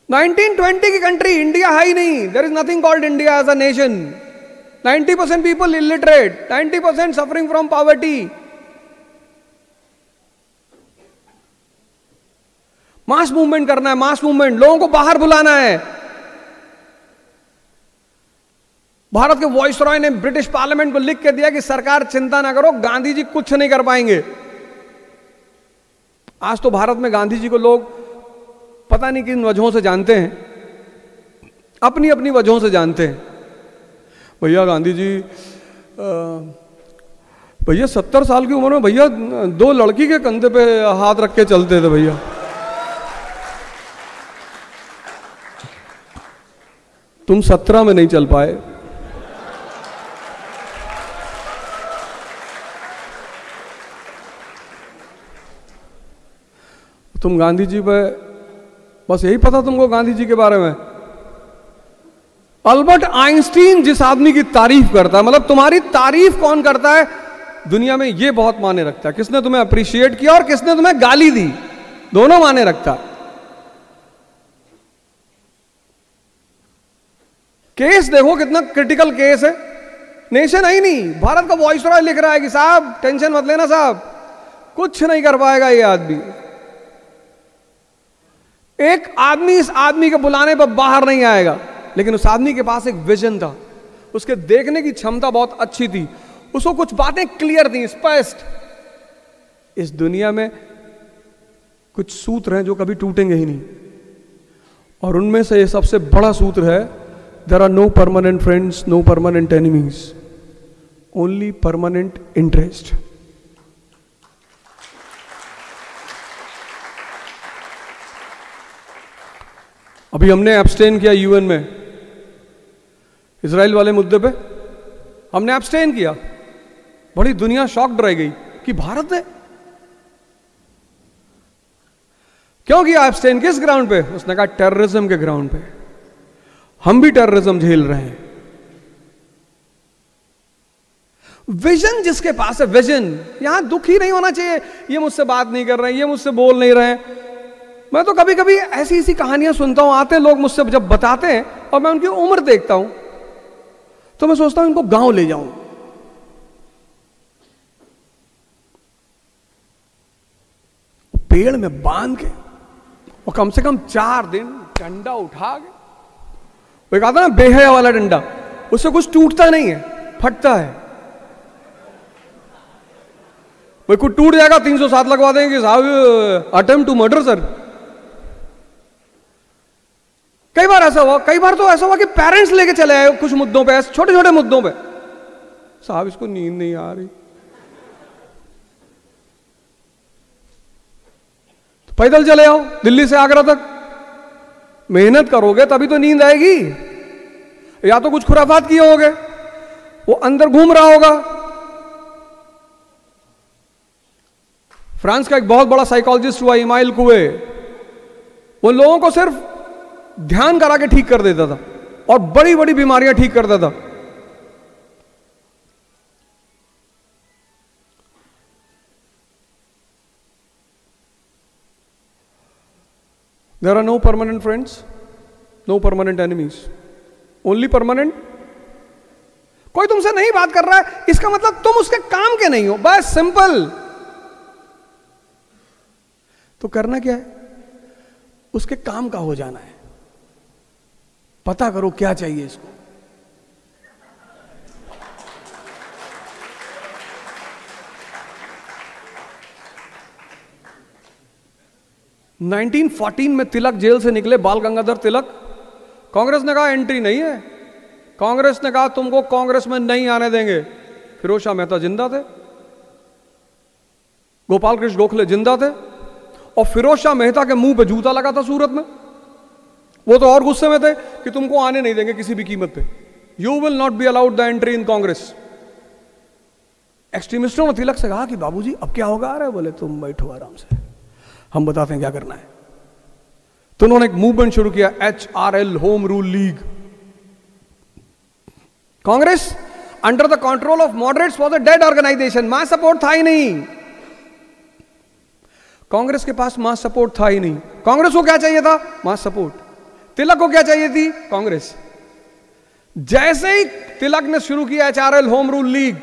नाइनटीन 20 की कंट्री इंडिया है ही नहीं। There is nothing called India as a nation. 90% people illiterate, 90% suffering from poverty. Mass movement करना है, मास मूवमेंट, लोगों को बाहर बुलाना है। भारत के वॉइसरॉय ने ब्रिटिश पार्लियामेंट को लिख के दिया कि सरकार चिंता ना करो, गांधी जी कुछ नहीं कर पाएंगे। आज तो भारत में गांधी जी को लोग पता नहीं किन वजहों से जानते हैं, अपनी अपनी वजहों से जानते हैं। भैया गांधी जी, भैया 70 साल की उम्र में भैया 2 लड़की के कंधे पे हाथ रख के चलते थे भैया। तुम 17 में नहीं चल पाए। तुम गांधी जी पे बस यही पता तुमको गांधी जी के बारे में। अल्बर्ट आइंस्टीन जिस आदमी की तारीफ करता है, मतलब तुम्हारी तारीफ कौन करता है दुनिया में, ये बहुत माने रखता है। किसने तुम्हें अप्रिशिएट किया और किसने तुम्हें गाली दी, दोनों माने रखता है। केस देखो कितना क्रिटिकल केस है, नेशन है ही नहीं। भारत का वॉइसरॉय लिख रहा है कि साहब टेंशन मत लेना साहब, कुछ नहीं कर पाएगा ये आदमी। एक आदमी इस आदमी के बुलाने पर बाहर नहीं आएगा, लेकिन उस आदमी के पास एक विजन था, उसके देखने की क्षमता बहुत अच्छी थी, उसको कुछ बातें क्लियर थी, स्पष्ट। इस दुनिया में कुछ सूत्र हैं जो कभी टूटेंगे ही नहीं, और उनमें से ये सबसे बड़ा सूत्र है, there are no permanent friends, no permanent enemies, only permanent interest. अभी हमने एब्सटेन किया यूएन में इजराइल वाले मुद्दे पे, हमने एब्सटेन किया। बड़ी दुनिया शॉक्ड रह गई कि भारत ने क्यों किया एब्सटेन, किस ग्राउंड पे? उसने कहा टेररिज्म के ग्राउंड पे। हम भी टेररिज्म झेल रहे हैं। विजन जिसके पास है, विजन, यहां दुख ही नहीं होना चाहिए ये मुझसे बात नहीं कर रहे हैं, ये मुझसे बोल नहीं रहे हैं। मैं तो कभी कभी ऐसी ऐसी कहानियां सुनता हूं, आते हैं लोग मुझसे जब बताते हैं और मैं उनकी उम्र देखता हूं तो मैं सोचता हूं इनको गांव ले जाऊं। पेड़ में बांध के और कम से कम 4 दिन डंडा उठा के, वो एक आता ना बेहया वाला डंडा, उससे कुछ टूटता नहीं है, फटता है। वो कुछ टूट जाएगा 307 लगवा देंगे साहब, अटेम्प्ट टू मर्डर सर। कई बार ऐसा हुआ, कई बार तो ऐसा हुआ कि पेरेंट्स लेके चले आए कुछ मुद्दों पे, छोटे छोटे मुद्दों पे, साहब इसको नींद नहीं आ रही, तो पैदल चले आओ दिल्ली से आगरा तक, मेहनत करोगे तभी तो नींद आएगी। या तो कुछ खुराफात किए होगे, वो अंदर घूम रहा होगा। फ्रांस का एक बहुत बड़ा साइकोलॉजिस्ट हुआ इमाइल कुए, वो लोगों को सिर्फ ध्यान करा के ठीक कर देता था और बड़ी बड़ी बीमारियां ठीक करता था। There are no permanent friends, no permanent enemies, only permanent. कोई तुमसे नहीं बात कर रहा है इसका मतलब तुम उसके काम के नहीं हो, बस सिंपल। तो करना क्या है, उसके काम का हो जाना है। पता करो क्या चाहिए इसको। नाइनटीन 14 में तिलक जेल से निकले, बाल गंगाधर तिलक। कांग्रेस ने कहा एंट्री नहीं है, कांग्रेस ने कहा तुमको कांग्रेस में नहीं आने देंगे। फिरोज शाह मेहता जिंदा थे, गोपाल कृष्ण गोखले जिंदा थे, और फिरोज शाह मेहता के मुंह पे जूता लगा था सूरत में। वो तो और गुस्से में थे कि तुमको आने नहीं देंगे किसी भी कीमत पे, you will not be allowed the entry in Congress. एक्सट्रीमिस्टों ने तिलक से कहा कि बाबूजी अब क्या होगा? अरे बोले तुम बैठो आराम से, हम बताते हैं क्या करना है। तो उन्होंने एक मूवमेंट शुरू किया, HRL, home rule league. Congress under the control of moderates was a dead organisation, mass support था ही नहीं। कांग्रेस के पास मास सपोर्ट था ही नहीं। कांग्रेस को क्या चाहिए था? मास सपोर्ट। तिलक को क्या चाहिए थी? कांग्रेस। जैसे ही तिलक ने शुरू किया HRL, होम रूल लीग,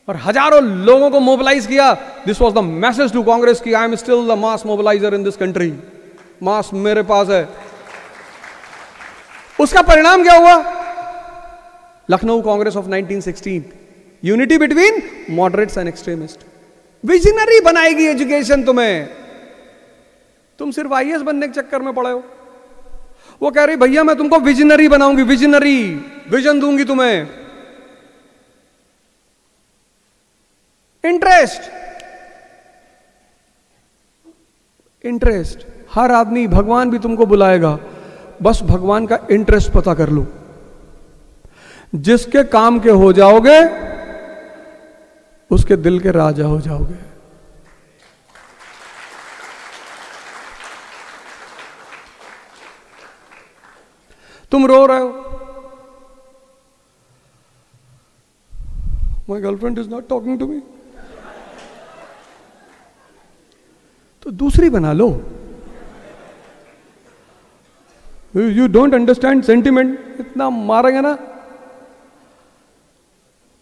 और हजारों लोगों को मोबिलाइज किया, this was the message to Congress की I am still the mass mobiliser in this country, mass मेरे पास है। उसका परिणाम क्या हुआ? Lucknow Congress of 1916, unity between moderates and extremist. Visionary बनाएगी एजुकेशन तुम्हें, तुम सिर्फ IAS बनने के चक्कर में पड़े हो। वो कह रही भैया मैं तुमको विजनरी बनाऊंगी, विजनरी, विजन दूंगी तुम्हें। इंटरेस्ट, हर आदमी, भगवान भी तुमको बुलाएगा, बस भगवान का इंटरेस्ट पता कर लो। जिसके काम के हो जाओगे उसके दिल के राजा हो जाओगे। तुम रो रहे हो, my girlfriend is not talking to me, तो दूसरी बना लो। यू डोंट अंडरस्टैंड सेंटिमेंट, इतना मारेंगे ना,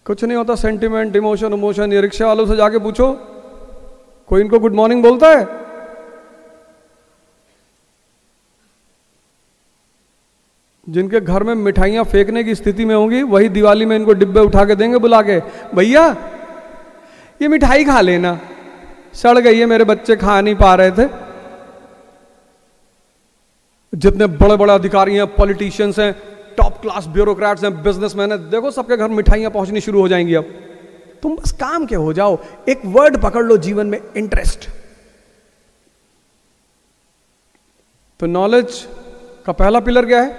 कुछ नहीं होता। सेंटिमेंट, इमोशन, ये रिक्शा वालों से जाके पूछो, कोई इनको गुड मॉर्निंग बोलता है? जिनके घर में मिठाइयां फेंकने की स्थिति में होंगी वही दिवाली में इनको डिब्बे उठा के देंगे बुला के, भैया ये मिठाई खा लेना, सड़ गई है, मेरे बच्चे खा नहीं पा रहे थे। जितने बड़े बड़े अधिकारी हैं, पॉलिटिशियंस हैं, टॉप क्लास ब्यूरोक्रेट्स हैं, बिजनेसमैन हैं, देखो सबके घर मिठाइयां पहुंचनी शुरू हो जाएंगी। अब तुम बस काम के हो जाओ, एक वर्ड पकड़ लो जीवन में, इंटरेस्ट। तो नॉलेज का पहला पिलर क्या है?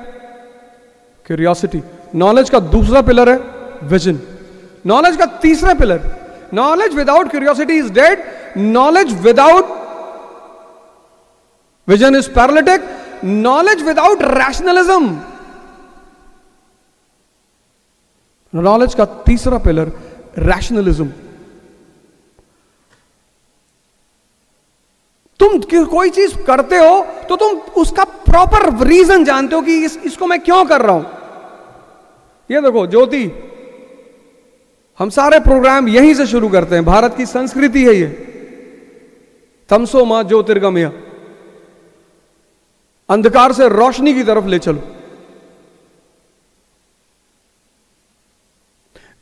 क्यूरियोसिटी। नॉलेज का दूसरा पिलर है विजन। नॉलेज का तीसरा pillar, knowledge without curiosity is dead, knowledge without vision is paralytic, knowledge without rationalism. Knowledge का तीसरा पिलर रैशनलिज्म। तुम कोई चीज करते हो तो तुम उसका प्रॉपर रीजन जानते हो कि इसको मैं क्यों कर रहा हूं। ये देखो ज्योति, हम सारे प्रोग्राम यहीं से शुरू करते हैं, भारत की संस्कृति है ये, तमसो मा ज्योतिर्गमय, अंधकार से रोशनी की तरफ ले चलो।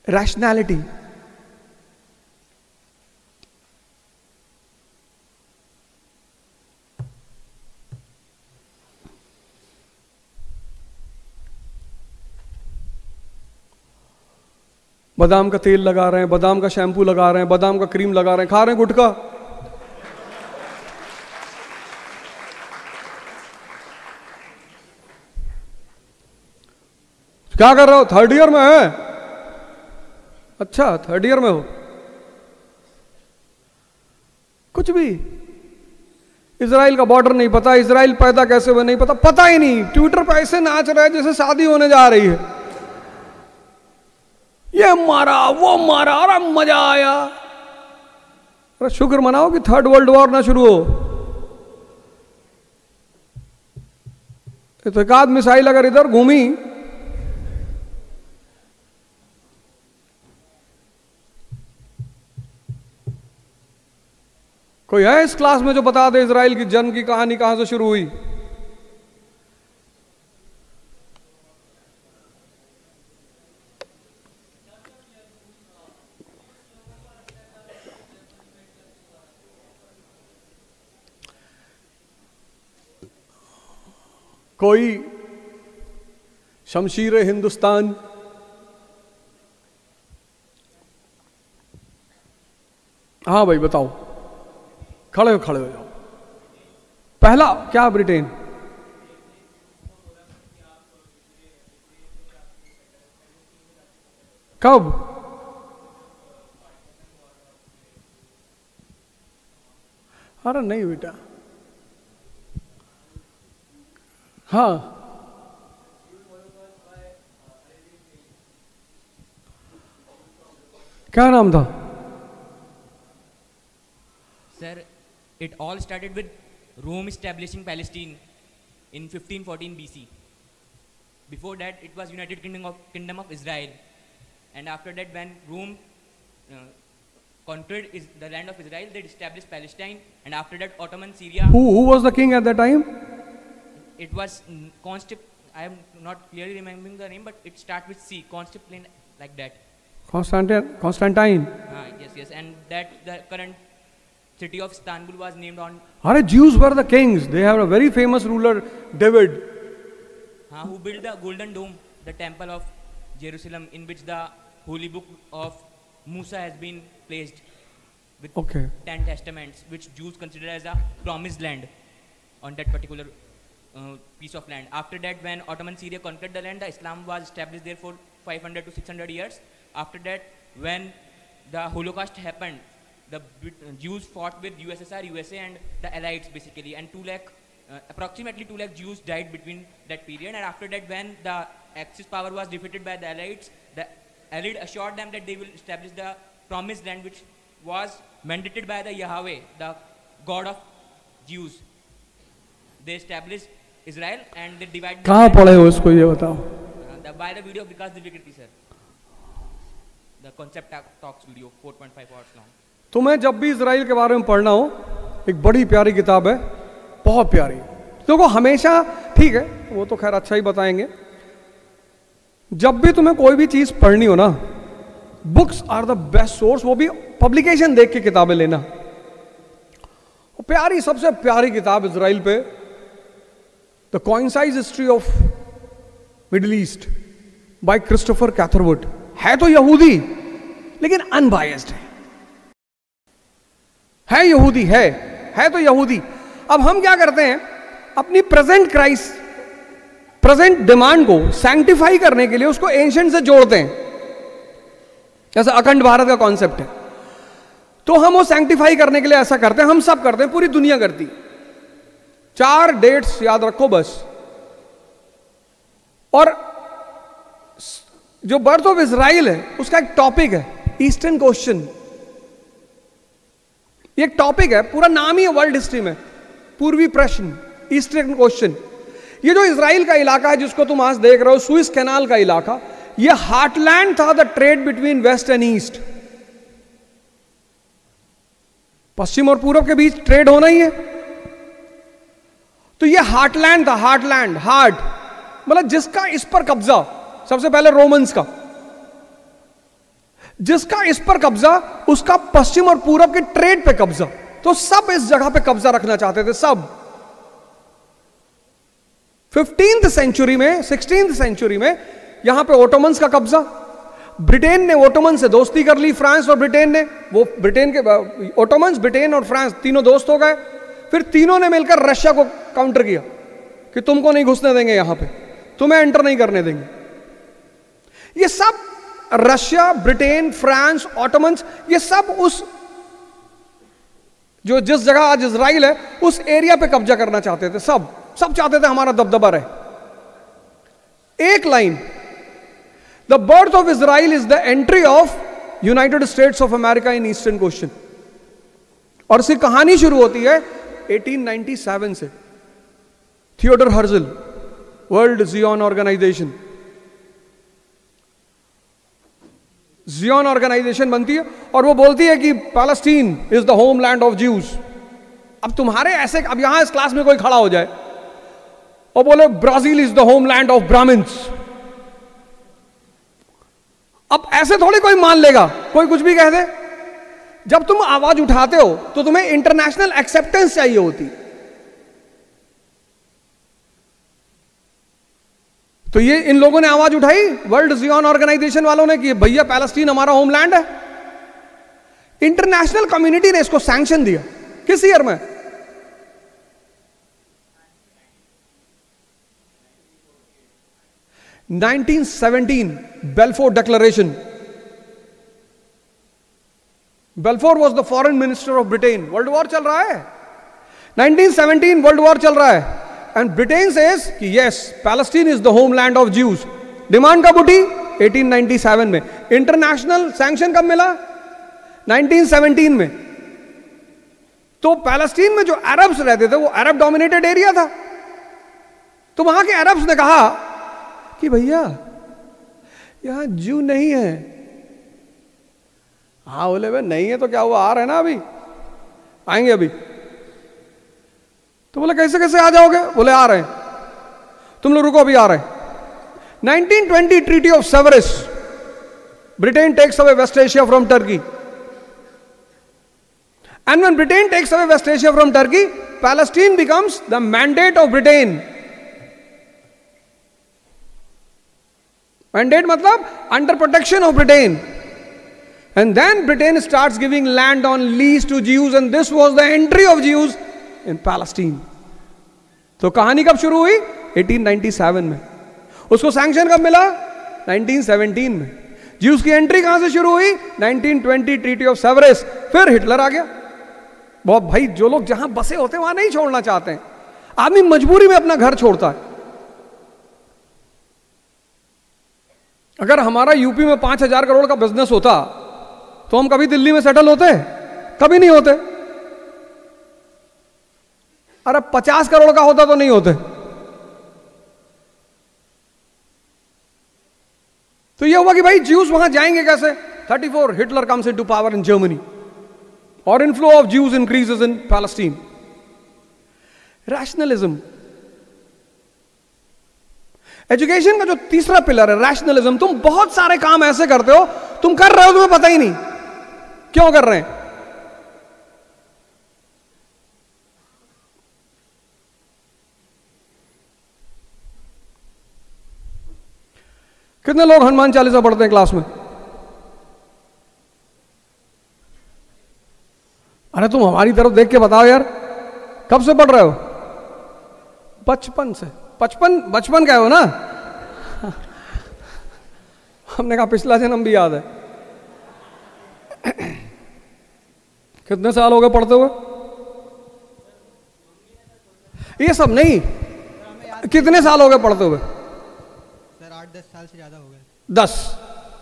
रैशनैलिटी, बादाम का तेल लगा रहे हैं, बादाम का शैम्पू लगा रहे हैं, बादाम का क्रीम लगा रहे हैं, खा रहे हैं गुटखा। क्या कर रहे हो? 3rd ईयर में है? अच्छा 3rd ईयर में हो, कुछ भी। इजराइल का बॉर्डर नहीं पता, इजराइल पैदा कैसे हुए नहीं पता, पता ही नहीं। ट्विटर पर ऐसे नाच रहे हैं जैसे शादी होने जा रही है, ये मारा वो मारा, अरे मजा आया। अरे शुक्र मनाओ कि 3rd वर्ल्ड वॉर ना शुरू हो। तो एक आध मिसाइल अगर इधर घूमी, कोई है इस क्लास में जो बता दे इजराइल की जन्म की कहानी कहां से शुरू हुई? कोई शमशीर हिंदुस्तान, हाँ भाई बताओ, खड़े हो जाओ। पहला क्या? ब्रिटेन। कब? अरे नहीं बेटा, हाँ क्या नाम था? Sir, it all started with Rome establishing Palestine in 1514 BC. Before that, it was United Kingdom of Israel, and after that, when Rome conquered the land of Israel, they established Palestine, and after that, Ottoman Syria. Who was the king at that time? It was I am not clearly remembering the name, but it starts with C, Constantine, like that. Constantine. Yes, and that the current city of Istanbul was named on. Are Jews were the kings? They have a very famous ruler, David. Who built the Golden Dome, the temple of Jerusalem, in which the Holy Book of Musa has been placed with 10 testaments, which Jews consider as a promised land on that particular piece of land. After that, when Ottoman Syria conquered the land, the Islam was established there for 500 to 600 years. After that, when the Holocaust happened, the Jews fought with USSR, USA and the Allies basically, and approximately 2 lakh Jews died between that period. And after that, when the Axis power was defeated by the Allies, the Allies assured them that they will establish the promised land, which was mandated by the Yahweh, the God of Jews. They established Israel and they divided. कहाँ पढ़े हो इसको ये बताओ? By the video of Vikas Divikirti sir. The concept talks video 4.5 hours long. तुम्हें जब भी Israel के बारे में पढ़ना हो, एक बड़ी प्यारी किताब है, बहुत प्यारी। देखो हमेशा ठीक है, वो तो खैर अच्छा ही बताएंगे। जब भी तुम्हें कोई भी चीज पढ़नी हो ना, books are the best source, वो भी पब्लिकेशन देख के किताबें लेना। प्यारी, सबसे प्यारी किताब इजराइल पे, the concise history of Middle East by Christopher Catherwood. है तो यहूदी लेकिन अनबायस्ड है यहूदी, है तो यहूदी। अब हम क्या करते हैं, अपनी प्रेजेंट डिमांड को सैंक्टिफाई करने के लिए उसको एंशिएंट से जोड़ते हैं। जैसे अखंड भारत का कॉन्सेप्ट है, तो हम वो सैंक्टिफाई करने के लिए ऐसा करते हैं, हम सब करते हैं, पूरी दुनिया करती। 4 डेट्स याद रखो बस। और जो बर्थ ऑफ इजराइल है उसका एक टॉपिक है ईस्टर्न क्वेश्चन। ये एक टॉपिक है, पूरा नाम ही है वर्ल्ड हिस्ट्री में, पूर्वी प्रश्न, ईस्टर्न क्वेश्चन। ये जो इजराइल का इलाका है जिसको तुम आज देख रहे हो, सुइस कैनाल का इलाका, ये हार्टलैंड था the trade between west and east. पश्चिम और पूरब के बीच ट्रेड होना ही है, तो ये हार्टलैंड था। हार्टलैंड, हार्ट मतलब जिसका इस पर कब्जा, सबसे पहले रोमन्स का, जिसका इस पर कब्जा उसका पश्चिम और पूरब के ट्रेड पे कब्जा। तो सब इस जगह पे कब्जा रखना चाहते थे, सब। 15th सेंचुरी में, 16th सेंचुरी में यहां पे ओटोमन्स का कब्जा। ब्रिटेन ने ओटोमन से दोस्ती कर ली, फ्रांस और ब्रिटेन ने। वो ब्रिटेन के ओटोमन्स, ब्रिटेन और फ्रांस तीनों दोस्त हो गए। फिर तीनों ने मिलकर रशिया को काउंटर किया कि तुमको नहीं घुसने देंगे, यहां पे तुम्हें एंटर नहीं करने देंगे। ये सब रशिया, ब्रिटेन, फ्रांस, ऑटोमन्स, ये सब उस जिस जगह आज इजराइल है उस एरिया पे कब्जा करना चाहते थे। सब चाहते थे हमारा दबदबा रहे। एक line, the birth of Israel is the entry of United States of America in Eastern question. और इसकी कहानी शुरू होती है 1897 से। Theodor Herzl, world Zion organisation, Zion organisation बनती है और वो बोलती है कि Palestine is the homeland of Jews. अब तुम्हारे ऐसे, अब यहां इस क्लास में कोई खड़ा हो जाए और बोले Brazil is the homeland of Brahmins, अब ऐसे थोड़ी कोई मान लेगा, कोई कुछ भी कह दे। जब तुम आवाज उठाते हो तो तुम्हें इंटरनेशनल एक्सेप्टेंस चाहिए होती। तो ये इन लोगों ने आवाज उठाई, वर्ल्ड जियोन ऑर्गेनाइजेशन वालों ने, कि भैया पैलेस्टीन हमारा होमलैंड है। इंटरनेशनल कम्युनिटी ने इसको सैंक्शन दिया। किस ईयर में? 1917, Balfour declaration. Balfour was the foreign minister of Britain. World war चल रहा है, 1917 वर्ल्ड वॉर चल रहा है एंड ब्रिटेन सेज कि yes Palestine is the homeland of Jews. Demand कब उठी? 1897 में। इंटरनेशनल सैंक्शन कब मिला? 1917 में। तो पैलेस्टीन में जो अरब्स रहते थे वो अरब डोमिनेटेड एरिया था, तो वहां के अरब्स ने कहा कि भैया यहां ज्यू नहीं है। हाँ बोले भाई नहीं है तो क्या हुआ, आ रहे ना, अभी आएंगे अभी। तो बोले कैसे कैसे आ जाओगे? बोले आ रहे हैं, तुम लोग रुको अभी आ रहे हैं। 1920 treaty of Sevres, Britain takes away West Asia from Turkey and when Britain takes away West Asia from Turkey, Palestine becomes the mandate of Britain. Mandate matlab under protection of Britain. And then Britain starts giving land on lease to Jews, and this was the entry of Jews in Palestine. तो कहानी कब शुरू हुई? 1897 में। उसको sanction कब मिला? 1917 में। ज्यूज की एंट्री कहां से शुरू हुई? 1920 ट्रीटी ऑफ सेवरिस। फिर हिटलर आ गया। बहुत भाई, जो लोग जहां बसे होते हैं वहां नहीं छोड़ना चाहते हैं। आदमी मजबूरी में अपना घर छोड़ता है। अगर हमारा यूपी में 5,000 करोड़ का बिजनेस होता तो हम कभी दिल्ली में सेटल होते? कभी नहीं होते। अरे 50 करोड़ का होता तो नहीं होते। तो ये हुआ कि भाई ज्यूज वहां जाएंगे कैसे? 34 Hitler comes into power in Germany और inflow of Jews increases in Palestine. Rationalism, education का जो तीसरा पिलर है रैशनलिज्म। तुम बहुत सारे काम ऐसे करते हो, तुम कर रहे हो तुम्हें पता ही नहीं क्यों कर रहे हैं। कितने लोग हनुमान चालीसा पढ़ते हैं क्लास में? अरे तुम हमारी तरफ देख के बताओ यार, कब से पढ़ रहे हो? बचपन से। बचपन का हो ना? हमने कहा पिछला जन्म भी याद है। कितने साल हो गए पढ़ते हुए? ये सब नहीं, कितने साल हो गए पढ़ते हुए? सर 8-10 साल से ज्यादा हो गए। 10,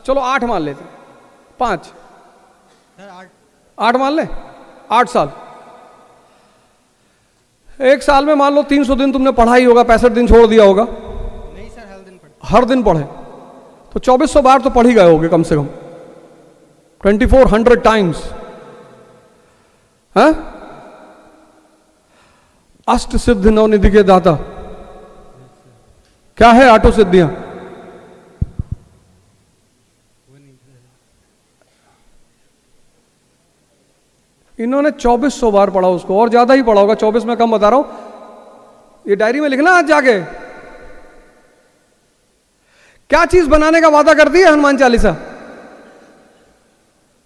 चलो 8 मान लेते। 5 सर 8 मान ले। 8 साल। एक साल में मान लो 300 दिन तुमने पढ़ा ही होगा, 65 दिन छोड़ दिया होगा। नहीं सर, हर दिन पढ़े। हर दिन पढ़े तो 2400 बार तो पढ़ ही गए होगे कम से कम। 2400 टाइम्स। हाँ? अष्ट सिद्ध नवनिधि के दाता। क्या है आठों सिद्धियां? इन्होंने 2400 बार पढ़ा उसको, और ज्यादा ही पढ़ा होगा। 24 में कम बता रहा हूं। ये डायरी में लिखना आज जाके। क्या चीज बनाने का वादा करती है हनुमान चालीसा?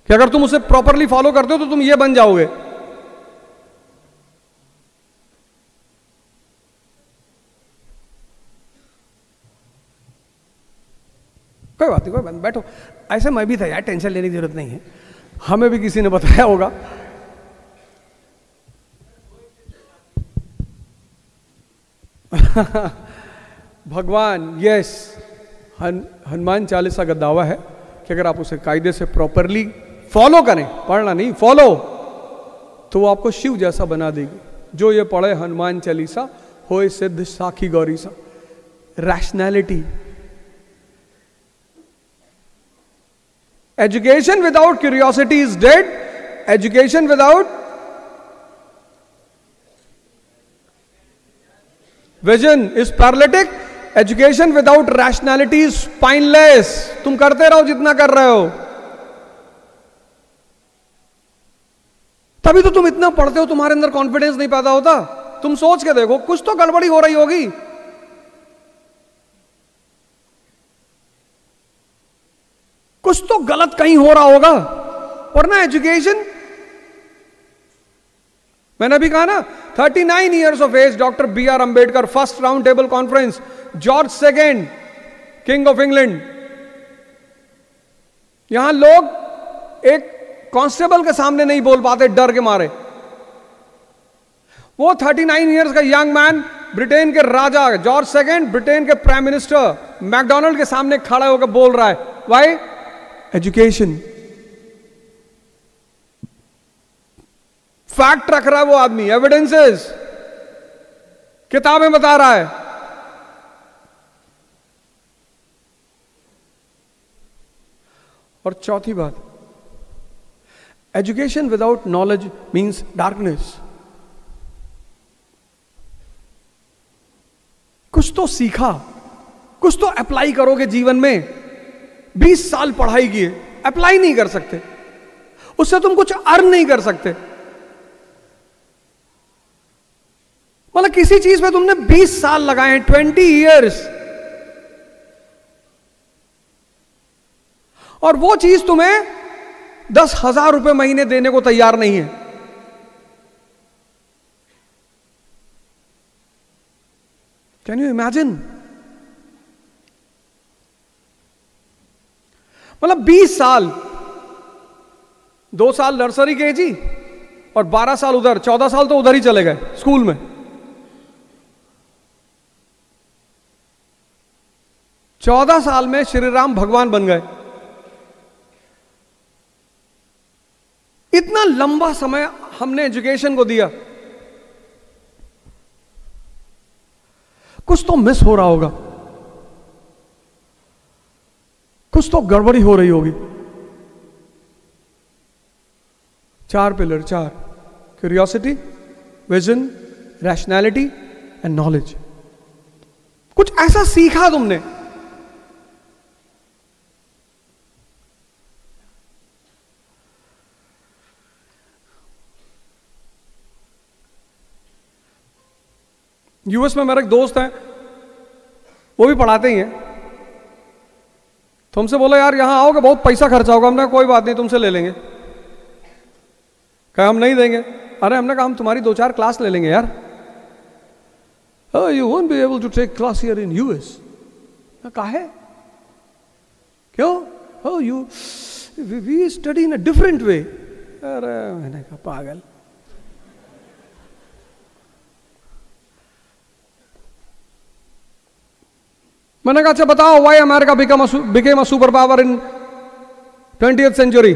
कि अगर तुम उसे प्रॉपरली फॉलो करते हो तो तुम ये बन जाओगे। कोई बात नहीं, कोई बात नहीं, बैठो। ऐसे मैं भी था यार, टेंशन लेने की जरूरत नहीं है। हमें भी किसी ने बताया होगा। भगवान, यस, हनुमान चालीसा का दावा है कि अगर आप उसे कायदे से प्रॉपरली फॉलो करें, पढ़ना नहीं, फॉलो, तो वो आपको शिव जैसा बना देगी। जो ये पढ़े हनुमान चालीसा होए सिद्ध साखी गौरी सा। Rationality. Education without curiosity is dead. Education without vision is paralytic. Education without rationality is spineless. तुम करते रहो जितना कर रहे हो। तभी तो तुम इतना पढ़ते हो, तुम्हारे अंदर कॉन्फिडेंस नहीं पैदा होता। तुम सोच के देखो, कुछ तो गड़बड़ी हो रही होगी। कुछ तो गलत कहीं हो रहा होगा। और ना एजुकेशन, मैंने अभी कहा ना, 39 years of age, doctor B.R. Ambedkar, first round table conference, George second, king of England. यहां लोग एक कांस्टेबल के सामने नहीं बोल पाते डर के मारे। वो 39 इयर्स का यंग मैन ब्रिटेन के राजा जॉर्ज सेकंड, ब्रिटेन के प्राइम मिनिस्टर मैकडोनल्ड के सामने खड़ा होकर बोल रहा है, वाई? एजुकेशन। फैक्ट रख रहा है वो आदमी, एविडेंसेस, किताबें बता रहा है। और चौथी बात, education without knowledge means darkness. कुछ तो सीखा, कुछ तो अप्लाई करोगे जीवन में। 20 साल पढ़ाई की, अप्लाई नहीं कर सकते, उससे तुम कुछ अर्न नहीं कर सकते। मतलब किसी चीज पे तुमने 20 साल लगाए हैं, 20 इयर्स, और वो चीज तुम्हें 10,000 रुपए महीने देने को तैयार नहीं है। Can you imagine? मतलब 20 साल, 2 साल नर्सरी केजी और 12 साल उधर, 14 साल तो उधर ही चले गए स्कूल में। 14 साल में श्री राम भगवान बन गए। इतना लंबा समय हमने एजुकेशन को दिया। कुछ तो मिस हो रहा होगा, कुछ तो गड़बड़ी हो रही होगी। 4 pillar, 4: curiosity, vision, rationality and knowledge. कुछ ऐसा सीखा तुमने, यूएस में मेरा एक दोस्त है, वो भी पढ़ाते ही हैं। तुमसे बोला यार यहां आओगे बहुत पैसा खर्चा होगा, हमने कोई बात नहीं तुमसे ले लेंगे। कहा हम नहीं देंगे। अरे हमने कहा हम तुम्हारी 2-4 क्लास ले लेंगे यार। You won't be able to take class here in US. कहा है क्यों? You we study in a different way. अरे मैंने कहा पागल। मैंने कहा अच्छा बताओ, why America became a super power in 20th century?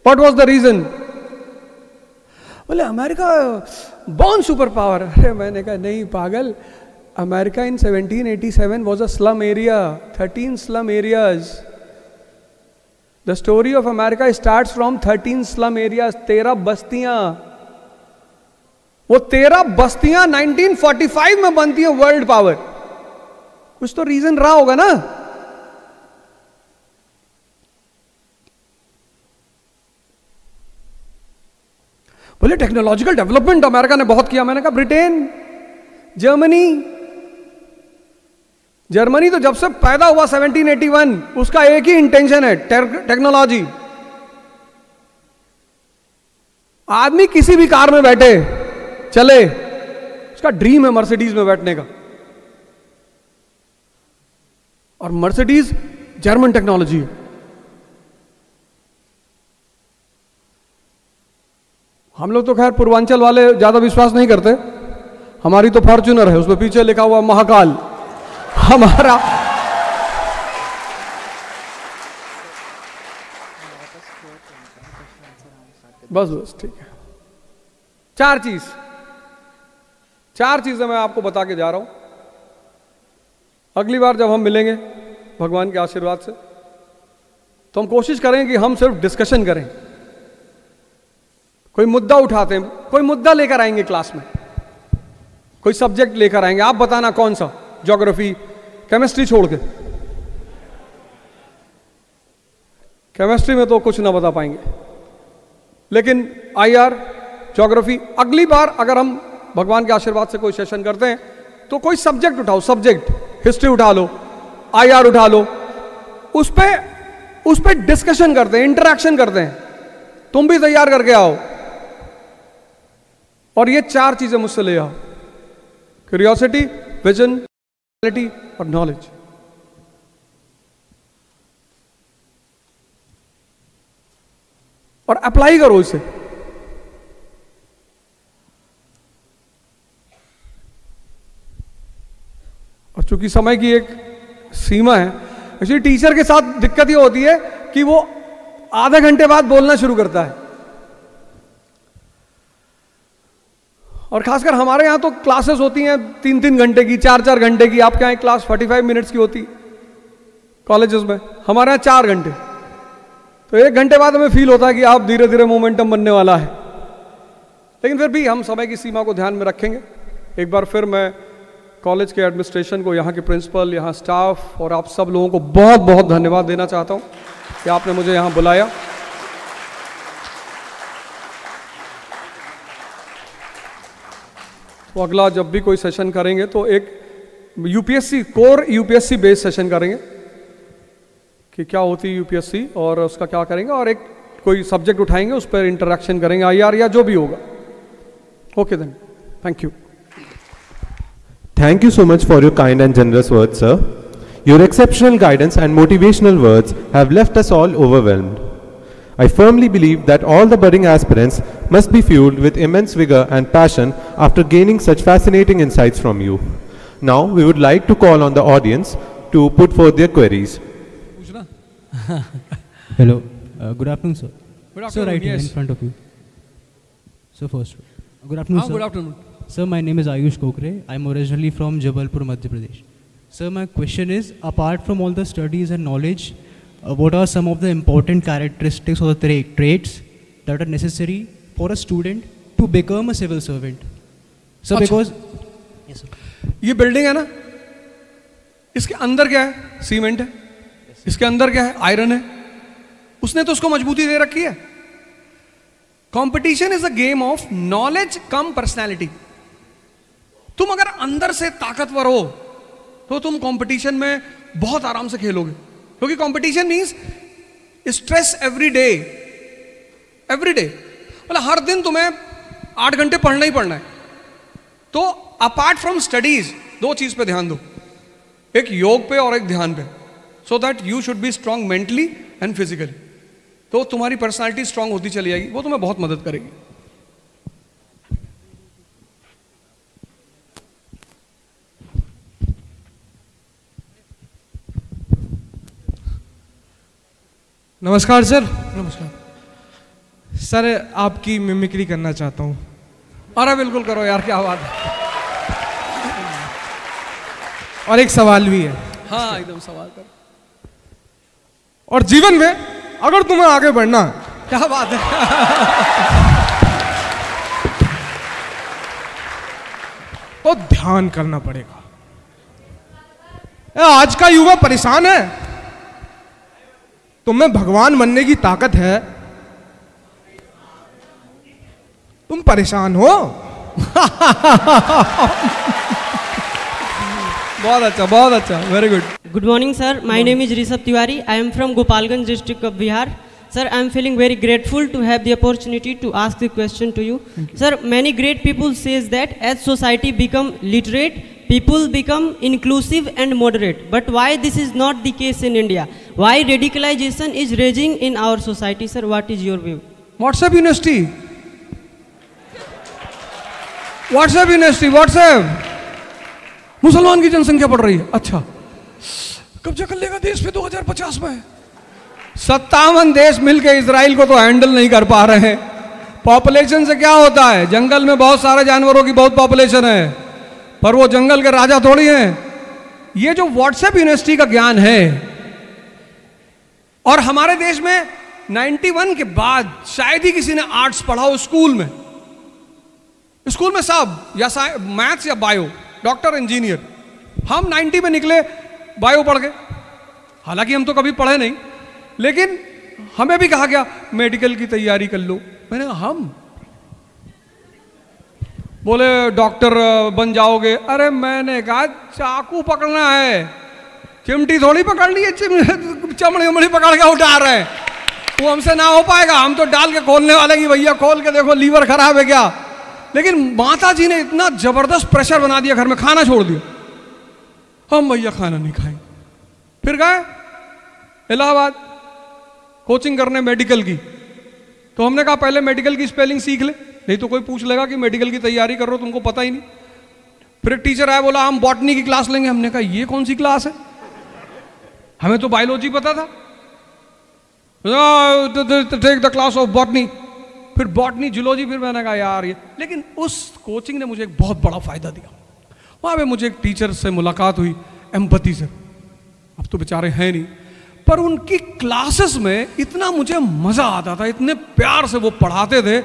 What was the reason? बोले अमेरिका बॉर्न सुपर पावर। अरे मैंने कहा नहीं पागल, America in 1787 was a slum area, 13 slum areas. The story of America starts from 13 slum areas, 13 बस्तियां। वो 13 बस्तियां 1945 में बनती है वर्ल्ड पावर। कुछ तो रीजन रहा होगा ना। बोले टेक्नोलॉजिकल डेवलपमेंट अमेरिका ने बहुत किया। मैंने कहा ब्रिटेन, जर्मनी तो जब से पैदा हुआ 1781, उसका एक ही इंटेंशन है, टेक्नोलॉजी। आदमी किसी भी कार में बैठे चले, उसका ड्रीम है मर्सिडीज में बैठने का। और मर्सिडीज जर्मन टेक्नोलॉजी है। हम लोग तो खैर पूर्वांचल वाले ज्यादा विश्वास नहीं करते। हमारी तो फॉर्च्यूनर है, उसमें पीछे लिखा हुआ महाकाल। हमारा बस ठीक है। 4 चीजें मैं आपको बता के जा रहा हूं। अगली बार जब हम मिलेंगे भगवान के आशीर्वाद से, तो हम कोशिश करेंगे कि हम सिर्फ डिस्कशन करें। कोई मुद्दा उठाते हैं, कोई मुद्दा लेकर आएंगे क्लास में, कोई सब्जेक्ट लेकर आएंगे। आप बताना कौन सा, ज्योग्राफी, केमिस्ट्री छोड़ के। केमिस्ट्री में तो कुछ ना बता पाएंगे, लेकिन IR, ज्योग्राफी। अगली बार अगर हम भगवान के आशीर्वाद से कोई सेशन करते हैं तो कोई सब्जेक्ट उठाओ, सब्जेक्ट हिस्ट्री उठा लो, IR उठा लो, उस पे डिस्कशन करते हैं, इंटरेक्शन करते हैं। तुम भी तैयार करके आओ और ये 4 चीजें मुझसे ले आओ: क्यूरियोसिटी, विजन, रियलिटी और नॉलेज। और अप्लाई करो इसे। चूंकि समय की एक सीमा है, एक्चुअली टीचर के साथ दिक्कत ये होती है कि वो आधे घंटे बाद बोलना शुरू करता है, और खासकर हमारे यहाँ तो क्लासेस होती हैं 3-3 घंटे की, 4-4 घंटे की। आपके यहाँ एक क्लास 45 मिनट्स की होती कॉलेजेस में, हमारे यहाँ 4 घंटे। तो 1 घंटे बाद हमें फील होता है कि आप धीरे धीरे मोमेंटम बनने वाला है, लेकिन फिर भी हम समय की सीमा को ध्यान में रखेंगे। एक बार फिर मैं कॉलेज के एडमिनिस्ट्रेशन को, यहाँ के प्रिंसिपल, यहाँ स्टाफ और आप सब लोगों को बहुत बहुत धन्यवाद देना चाहता हूँ कि आपने मुझे यहाँ बुलाया। तो अगला जब भी कोई सेशन करेंगे तो एक UPSC, core UPSC based session करेंगे कि क्या होती है यूपीएससी और उसका क्या करेंगे, और एक कोई सब्जेक्ट उठाएंगे, उस पर इंटरेक्शन करेंगे, आईआर या जो भी होगा। Okay then, thank you. Thank you so much for your kind and generous words, sir. Your exceptional guidance and motivational words have left us all overwhelmed. I firmly believe that all the budding aspirants must be fueled with immense vigor and passion after gaining such fascinating insights from you. Now, we would like to call on the audience to put forth their queries. Hello. Good afternoon, sir. Good afternoon, sir, right here yes. in front of you. So first, good afternoon, sir. Good afternoon. Sir, my name is Ayush Kokre. I'm originally from Jabalpur, Madhya Pradesh. Sir, my question is, apart from all the studies and knowledge, what are some of the important characteristics or the traits that are necessary for a student to become a civil servant? Sir, because... Yes, sir. ये building है ना, इसके अंदर क्या है? Cement है। इसके अंदर क्या है? आयरन है। उसने तो उसको मजबूती दे रखी है। Competition is a game of knowledge come personality. तुम अगर अंदर से ताकतवर हो तो तुम कंपटीशन में बहुत आराम से खेलोगे, क्योंकि competition means stress every day. मतलब हर दिन तुम्हें 8 घंटे पढ़ना ही पढ़ना है। तो अपार्ट फ्रॉम स्टडीज 2 चीज पे ध्यान दो, एक योग पे और एक ध्यान पे, so that you should be strong mentally and physically. तो तुम्हारी पर्सनालिटी स्ट्रांग होती चली जाएगी, वो तुम्हें बहुत मदद करेगी। नमस्कार सर। नमस्कार सर, आपकी मिमिक्री करना चाहता हूँ। अरे बिल्कुल करो यार, क्या बात है। और एक सवाल भी है। हाँ, एकदम सवाल करो। और जीवन में अगर तुम्हें आगे बढ़ना है, क्या बात है। तो ध्यान करना पड़ेगा। आज का युवा परेशान है। तुम्हें भगवान बनने की ताकत है, तुम परेशान हो। बहुत अच्छा, very good. Good morning, sir. My name is Rishabh Tiwari. I am from Gopalganj district of Bihar. Sir, I am feeling very grateful to have the opportunity to ask the question to you. Sir, many great people says that as society become literate, people become inclusive and moderate. But why this is not the case in India? Why radicalization is raging in our society, sir? What is your view? WhatsApp university, WhatsApp मुसलमान की जनसंख्या बढ़ रही है। अच्छा, कब्जा कर लेगा देश पे 2050 में। 57 देश मिलकर इजराइल को तो हैंडल नहीं कर पा रहे हैं। पॉपुलेशन से क्या होता है? जंगल में बहुत सारे जानवरों की बहुत पॉपुलेशन है, पर वो जंगल के राजा थोड़ी हैं। ये जो व्हाट्सएप यूनिवर्सिटी का ज्ञान है, और हमारे देश में 91 के बाद शायद ही किसी ने आर्ट्स पढ़ा हो स्कूल में सब, या मैथ्स या बायो, डॉक्टर इंजीनियर। हम 90 में निकले बायो पढ़ के, हालांकि हम तो कभी पढ़े नहीं, लेकिन हमें भी कहा गया मेडिकल की तैयारी कर लो। मैंने कहा हम, बोले डॉक्टर बन जाओगे। अरे मैंने कहा चाकू पकड़ना है, चिमटी थोड़ी पकड़ ली है, चमड़ी उमड़ी पकड़ के उठा रहे हैं, वो हमसे ना हो पाएगा। हम तो डाल के खोलने वाले कि भैया खोल के देखो लीवर खराब है क्या। लेकिन माता जी ने इतना जबरदस्त प्रेशर बना दिया, घर में खाना छोड़ दिया। हम भैया खाना नहीं खाएंगे। फिर गए इलाहाबाद कोचिंग करने मेडिकल की। तो हमने कहा पहले मेडिकल की स्पेलिंग सीख ले, नहीं तो कोई पूछ लेगा कि मेडिकल की तैयारी कर रहे हो, तुमको पता ही नहीं। फिर एक टीचर आया, बोला हम बॉटनी की क्लास लेंगे। हमने कहा ये कौन सी क्लास है, हमें तो बायोलॉजी पता था। Take the class of botany, फिर बॉटनी जूलॉजी। फिर मैंने कहा यार ये, लेकिन उस कोचिंग ने मुझे एक बहुत बड़ा फायदा दिया। वहां पे मुझे एक टीचर से मुलाकात हुई, एम्पैथी से, अब तो बेचारे हैं नहीं, पर उनकी क्लासेस में इतना मुझे मजा आता था, इतने प्यार से वो पढ़ाते थे।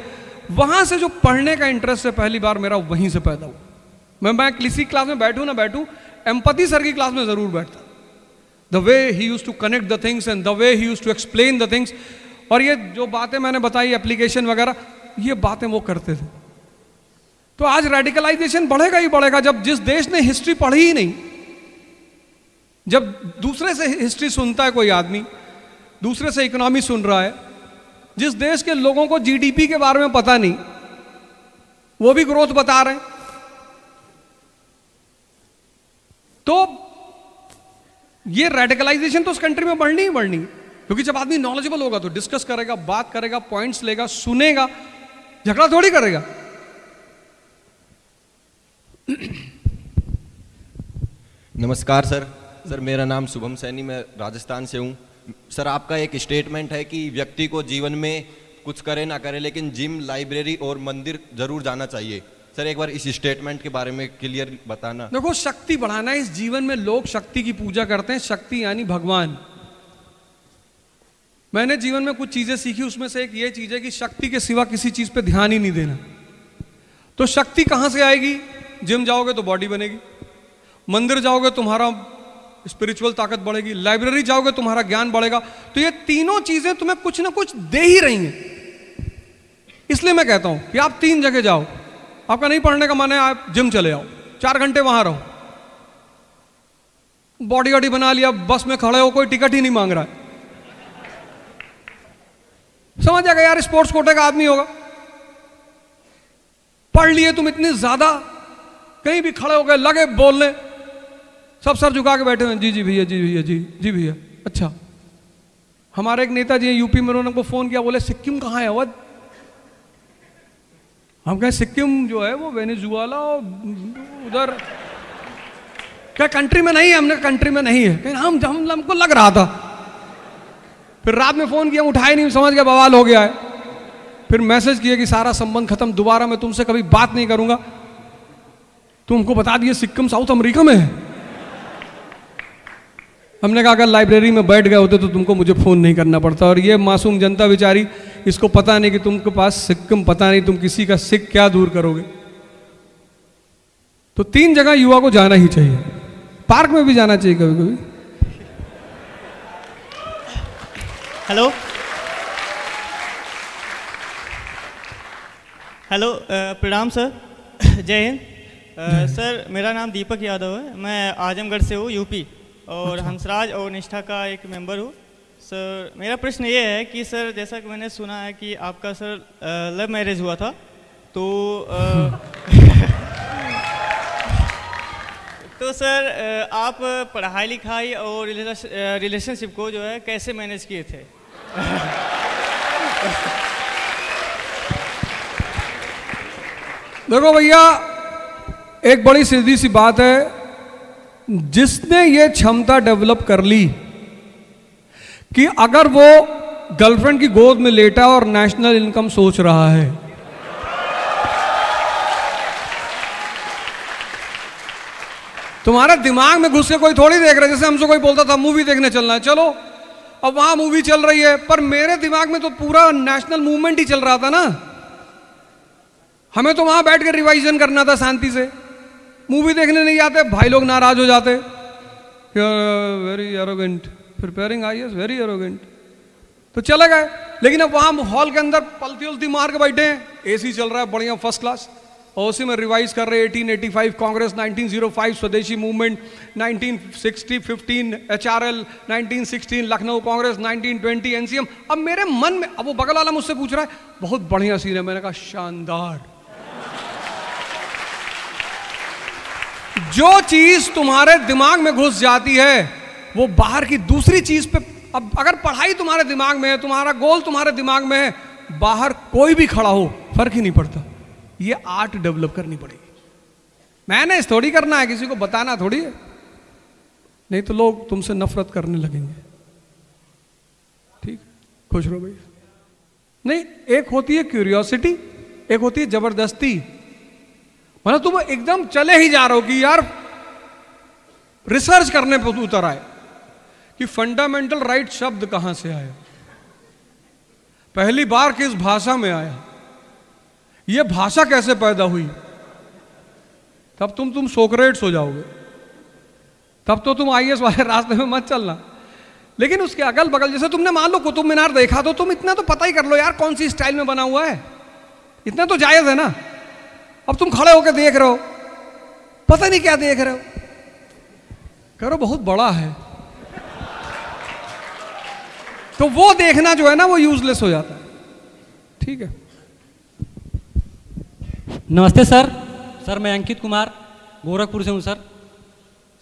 वहां से जो पढ़ने का इंटरेस्ट है पहली बार मेरा वहीं से पैदा हुआ। मैं किसी क्लास में बैठूं ना बैठूं, एम्पैथी सर की क्लास में जरूर बैठता। The way he used to connect the things and the way he used to explain the things, और ये जो बातें मैंने बताई एप्लीकेशन वगैरह, ये बातें वो करते थे। तो आज रेडिकलाइजेशन बढ़ेगा ही बढ़ेगा। जब जिस देश ने हिस्ट्री पढ़ी ही नहीं, जब दूसरे से हिस्ट्री सुनता है कोई आदमी, दूसरे से इकोनॉमी सुन रहा है, जिस देश के लोगों को जीडीपी के बारे में पता नहीं, वो भी ग्रोथ बता रहे हैं, तो ये रेडिकलाइजेशन तो उस कंट्री में बढ़नी ही बढ़नी। क्योंकि जब आदमी नॉलेजेबल होगा तो डिस्कस करेगा, बात करेगा, पॉइंट्स लेगा, सुनेगा, झगड़ा थोड़ी करेगा। नमस्कार सर। सर मेरा नाम शुभम सैनी, मैं राजस्थान से हूँ। सर आपका एक स्टेटमेंट है कि व्यक्ति को जीवन में कुछ करे ना करे लेकिन जिम, लाइब्रेरी और मंदिर जरूर जाना चाहिए। सर एक बार इस स्टेटमेंट के बारे में क्लियर बताना। देखो, शक्ति बढ़ाना, इस जीवन में लोग शक्ति की पूजा करते हैं। शक्ति यानी भगवान। मैंने जीवन में कुछ चीजें सीखी, उसमें से एक ये चीज है कि शक्ति के सिवा किसी चीज पे ध्यान ही नहीं देना। तो शक्ति कहां से आएगी? जिम जाओगे तो बॉडी बनेगी, मंदिर जाओगे तुम्हारा स्पिरिचुअल ताकत बढ़ेगी, लाइब्रेरी जाओगे तुम्हारा ज्ञान बढ़ेगा। तो ये तीनों चीजें तुम्हें कुछ ना कुछ दे ही रही हैं। इसलिए मैं कहता हूं कि आप 3 जगह जाओ। आपका नहीं पढ़ने का मन है, आप जिम चले आओ, 4 घंटे वहां रहो, बॉडी वॉडी बना लिया, बस में खड़े हो, कोई टिकट ही नहीं मांग रहा है, समझ जाएगा यार स्पोर्ट्स कोटे का आदमी होगा। पढ़ लिए तुम इतनी ज्यादा, कहीं भी खड़े हो गए, लगे बोलने, सब सर झुका के बैठे हुए, जी जी भैया, जी भैया, जी भैया। अच्छा, हमारे एक नेताजी हैं यूपी में, उन्होंने हमको फोन किया, बोले सिक्किम कहाँ है अवध? हम कहें सिक्किम जो है वो वेनेजुएला और उधर क्या कंट्री में नहीं है? हमने कंट्री में नहीं है। कहीं हमको लग रहा था। फिर रात में फोन किया, उठाए नहीं, समझ गया बवाल हो गया है। फिर मैसेज किया कि सारा संबंध खत्म, दोबारा मैं तुमसे कभी बात नहीं करूंगा। तुमको बता दिए सिक्किम साउथ अमेरिका में है। हमने कहा अगर लाइब्रेरी में बैठ गए होते तो तुमको मुझे फोन नहीं करना पड़ता। और ये मासूम जनता बेचारी, इसको पता नहीं कि तुमके पास सिक्किम, पता नहीं तुम किसी का सिक क्या दूर करोगे। तो 3 जगह युवा को जाना ही चाहिए। पार्क में भी जाना चाहिए कभी कभी। हेलो हेलो, प्रणाम सर, जय हिंद। सर मेरा नाम दीपक यादव है, मैं आजमगढ़ से हूँ, यूपी, और हंसराज और निष्ठा का एक मेंबर हूँ। सर मेरा प्रश्न ये है कि सर जैसा कि मैंने सुना है कि आपका सर लव मैरिज हुआ था, तो तो सर आप पढ़ाई लिखाई और रिलेशनशिप को जो है कैसे मैनेज किए थे? देखो भैया, एक बड़ी सीधी सी बात है, जिसने ये क्षमता डेवलप कर ली कि अगर वो गर्लफ्रेंड की गोद में लेटा और नेशनल इनकम सोच रहा है, तुम्हारे दिमाग में घुस के कोई थोड़ी देख रहा है। जैसे हमसे कोई बोलता था मूवी देखने चलना है, चलो, अब वहां मूवी चल रही है, पर मेरे दिमाग में तो पूरा नेशनल मूवमेंट ही चल रहा था ना। हमें तो वहां बैठ के रिवाइजन करना था शांति से। मूवी देखने नहीं जाते, भाई लोग नाराज हो जाते, very arrogant, preparing IAS, very arrogant, तो चले गए। लेकिन अब वहां हॉल के अंदर पलती उलती मार के बैठे हैं, AC चल रहा है बढ़िया फर्स्ट क्लास, और उसी में रिवाइज कर रहे 1885 कांग्रेस, 1905 स्वदेशी movement, 1960 15 HRL, 1916 Lucknow Congress, 1920 NCM। अब मेरे मन में, अब वो बगल वाला मुझसे पूछ रहा है बहुत बढ़िया सीन है, मैंने कहा शानदार। जो चीज तुम्हारे दिमाग में घुस जाती है वो बाहर की दूसरी चीज पे, अब अगर पढ़ाई तुम्हारे दिमाग में है, तुम्हारा गोल तुम्हारे दिमाग में है, बाहर कोई भी खड़ा हो फर्क ही नहीं पड़ता। ये आर्ट डेवलप करनी पड़ेगी। मैनेज थोड़ी करना है, किसी को बताना थोड़ी है, नहीं तो लोग तुमसे नफरत करने लगेंगे। ठीक, खुश रहो भाई। नहीं, एक होती है क्यूरियोसिटी, एक होती है जबरदस्ती। मतलब तुम एकदम चले ही जा रहे हो कि यार रिसर्च करने पर उतर आए कि फंडामेंटल राइट शब्द कहां से आया, पहली बार किस भाषा में आया, यह भाषा कैसे पैदा हुई, तब तुम सोक्रेट्स हो जाओगे, तब तो तुम आईएएस वाले रास्ते में मत चलना। लेकिन उसके अगल बगल, जैसे तुमने मान लो कुतुब मीनार देखा, तो तुम इतना तो पता ही कर लो यार कौन सी स्टाइल में बना हुआ है, इतना तो जायज है ना। अब तुम खड़े होकर देख रहे हो, पता नहीं क्या देख रहे हो, करो बहुत बड़ा है, तो वो देखना जो है ना वो यूजलेस हो जाता है। ठीक है। नमस्ते सर। सर मैं अंकित कुमार गोरखपुर से हूँ सर।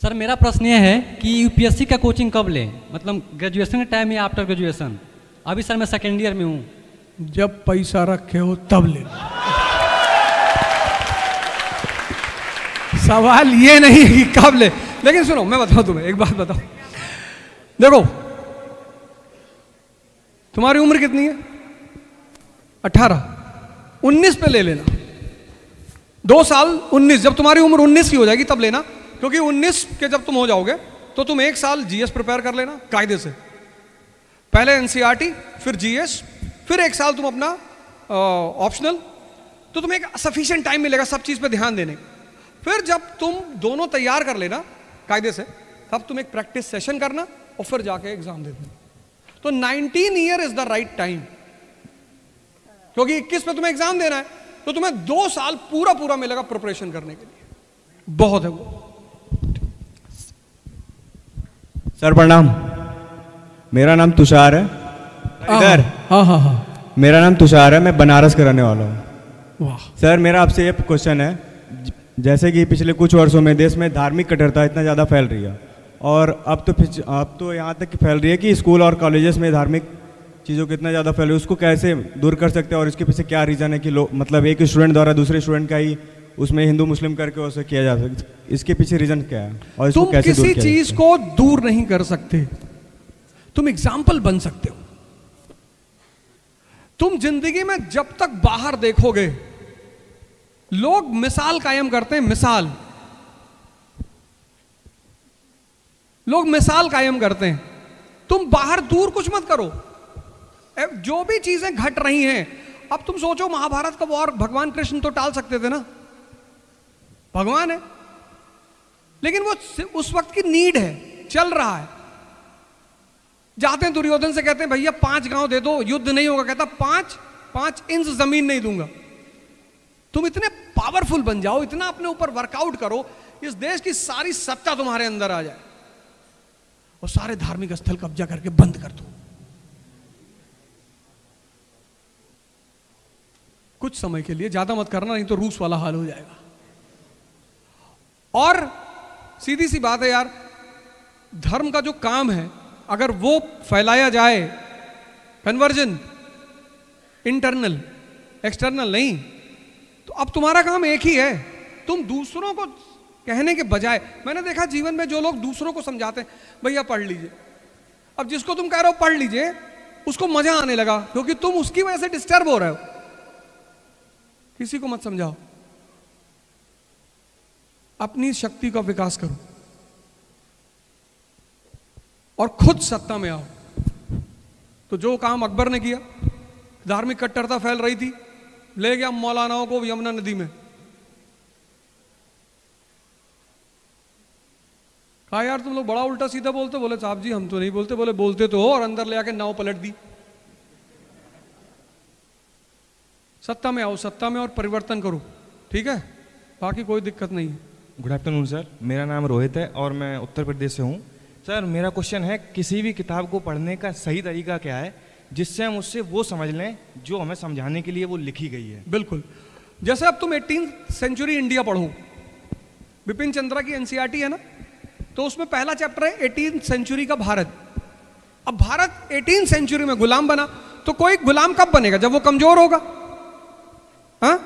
सर मेरा प्रश्न ये है कि यूपीएससी का कोचिंग कब लें, मतलब ग्रेजुएशन के टाइम या आफ्टर ग्रेजुएशन? अभी सर मैं सेकेंड ईयर में हूँ। जब पैसा रखे हो तब ले। सवाल ये नहीं कि कब ले, लेकिन सुनो मैं बताऊं तुम्हें एक बात बताऊं। देखो तुम्हारी उम्र कितनी है? 18, 19 पे ले लेना। 2 साल 19, जब तुम्हारी उम्र 19 की हो जाएगी तब लेना, क्योंकि 19 के जब तुम हो जाओगे तो तुम 1 साल जीएस प्रिपेयर कर लेना कायदे से, पहले एनसीईआरटी फिर जीएस, फिर 1 साल तुम अपना ऑप्शनल, तो तुम्हें एक सफिशिएंट टाइम मिलेगा सब चीज पे ध्यान देने। फिर जब तुम दोनों तैयार कर लेना कायदे से, तब तुम एक प्रैक्टिस सेशन करना और फिर जाके एग्जाम दे देना। तो 19 year is the right time, क्योंकि 21 पे तुम्हें एग्जाम देना है, तो तुम्हें 2 साल पूरा मिलेगा प्रिपरेशन करने के लिए, बहुत है वो। सर प्रणाम, मेरा नाम तुषार है। इधर हाँ, मेरा नाम तुषार है, मैं बनारस का रहने वाला हूँ। वाह। सर मेरा आपसे ये क्वेश्चन है, जैसे कि पिछले कुछ वर्षों में देश में धार्मिक कट्टरता इतना ज़्यादा फैल रही है, और अब तो यहाँ तक फैल रही है कि स्कूल और कॉलेजेस में धार्मिक चीज़ों को इतना ज़्यादा फैल रही है, उसको कैसे दूर कर सकते हैं और इसके पीछे क्या रीज़न है कि लोग, मतलब एक स्टूडेंट द्वारा दूसरे स्टूडेंट का ही उसमें हिंदू मुस्लिम करके उसे किया जा सकता, इसके पीछे रीज़न क्या है और इसको कैसे दूर किया? तुम किसी चीज को दूर नहीं कर सकते, तुम एग्जाम्पल बन सकते हो। तुम जिंदगी में जब तक बाहर देखोगे, लोग मिसाल कायम करते हैं, मिसाल, लोग मिसाल कायम करते हैं। तुम बाहर दूर कुछ मत करो, जो भी चीजें घट रही हैं, अब तुम सोचो महाभारत का वॉर भगवान कृष्ण तो टाल सकते थे ना, भगवान है, लेकिन वो उस वक्त की नीड है, चल रहा है। जाते हैं दुर्योधन से कहते हैं भैया 5 गांव दे दो, युद्ध नहीं होगा, कहता 5 इंच जमीन नहीं दूंगा। तुम इतने पावरफुल बन जाओ, इतना अपने ऊपर वर्कआउट करो, इस देश की सारी सत्ता तुम्हारे अंदर आ जाए और सारे धार्मिक स्थल कब्जा करके बंद कर दो। कुछ समय के लिए, ज्यादा मत करना, नहीं तो रूस वाला हाल हो जाएगा। और सीधी सी बात है यार, धर्म का जो काम है अगर वो फैलाया जाए, कन्वर्जन, इंटरनल एक्सटर्नल नहीं, तो अब तुम्हारा काम एक ही है, तुम दूसरों को कहने के बजाय, मैंने देखा जीवन में जो लोग दूसरों को समझाते हैं, भैया पढ़ लीजिए, अब जिसको तुम कह रहे हो पढ़ लीजिए, उसको मजा आने लगा क्योंकि तुम उसकी वजह से डिस्टर्ब हो रहे हो। किसी को मत समझाओ, अपनी शक्ति का विकास करो और खुद सत्ता में आओ। तो जो काम अकबर ने किया, धार्मिक कट्टरता फैल रही थी, ले गया मौलानाओं को यमुना नदी में, कहा यार तुम लोग बड़ा उल्टा सीधा बोलते, बोले साहब जी हम तो नहीं बोलते, बोले बोलते तो हो, और अंदर ले आके नाव पलट दी। सत्ता में आओ, सत्ता में और परिवर्तन करो, ठीक है, बाकी कोई दिक्कत नहीं है। गुड आफ्टरनून सर, मेरा नाम रोहित है और मैं उत्तर प्रदेश से हूँ। सर मेरा क्वेश्चन है, किसी भी किताब को पढ़ने का सही तरीका क्या है जिससे हम उससे वो समझ लें जो हमें समझाने के लिए वो लिखी गई है? बिल्कुल, जैसे अब तुम 18th सेंचुरी इंडिया पढ़ो, बिपिन चंद्रा की एनसीईआरटी है ना, तो उसमें पहला चैप्टर है 18th सेंचुरी का भारत। अब भारत 18th सेंचुरी में गुलाम बना, तो कोई गुलाम कब बनेगा? जब वो कमजोर होगा। हाँ,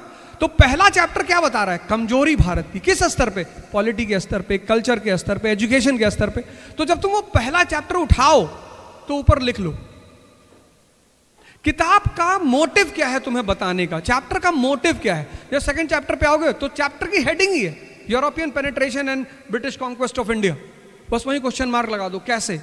तो पहला चैप्टर क्या बता रहा है? कमजोरी भारत की किस स्तर पे? पॉलिटी के स्तर पे, कल्चर के स्तर पे, एजुकेशन के स्तर पे। तो जब तुम वो पहला चैप्टर उठाओ तो ऊपर लिख लो किताब का मोटिव क्या है तुम्हें बताने का, चैप्टर का मोटिव क्या है। जब सेकंड चैप्टर पे आओगे तो चैप्टर की हेडिंग ही है European penetration and British conquest of India, बस वही क्वेश्चन मार्क लगा दो कैसे।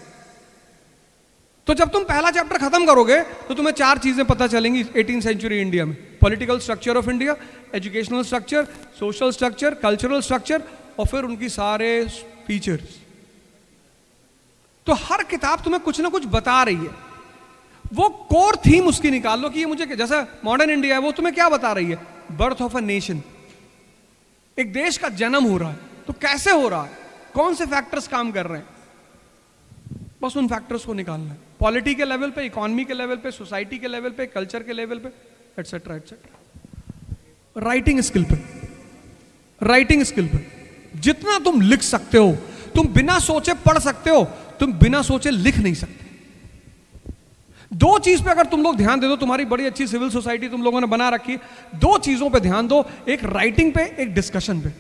तो जब तुम पहला चैप्टर खत्म करोगे तो तुम्हें 4 चीजें पता चलेंगी 18th सेंचुरी इंडिया में। Political structure of India, educational structure, social structure, cultural structure और फिर उनकी सारे फीचर्स। तो हर किताब तुम्हें कुछ ना कुछ बता रही है। वो कोर थीम उसकी निकाल लो कि ये मुझे, जैसा मॉडर्न इंडिया है वो तुम्हें क्या बता रही है? बर्थ ऑफ अ नेशन, एक देश का जन्म हो रहा है। तो कैसे हो रहा है, कौन से फैक्टर्स काम कर रहे हैं, बस उन फैक्टर्स को निकालना है। पॉलिटी के लेवल पे, इकोनॉमी के लेवल पे, सोसाइटी के लेवल पे, कल्चर के लेवल पे, एटसेट्रा एटसेट्रा। राइटिंग स्किल पे, राइटिंग स्किल पे जितना तुम लिख सकते हो, तुम बिना सोचे पढ़ सकते हो, तुम बिना सोचे लिख नहीं सकते। 2 चीज पे अगर तुम लोग ध्यान दे दो, तुम्हारी बड़ी अच्छी सिविल सोसाइटी तुम लोगों ने बना रखी है, 2 चीजों पे ध्यान दो, एक राइटिंग पे, एक डिस्कशन पे।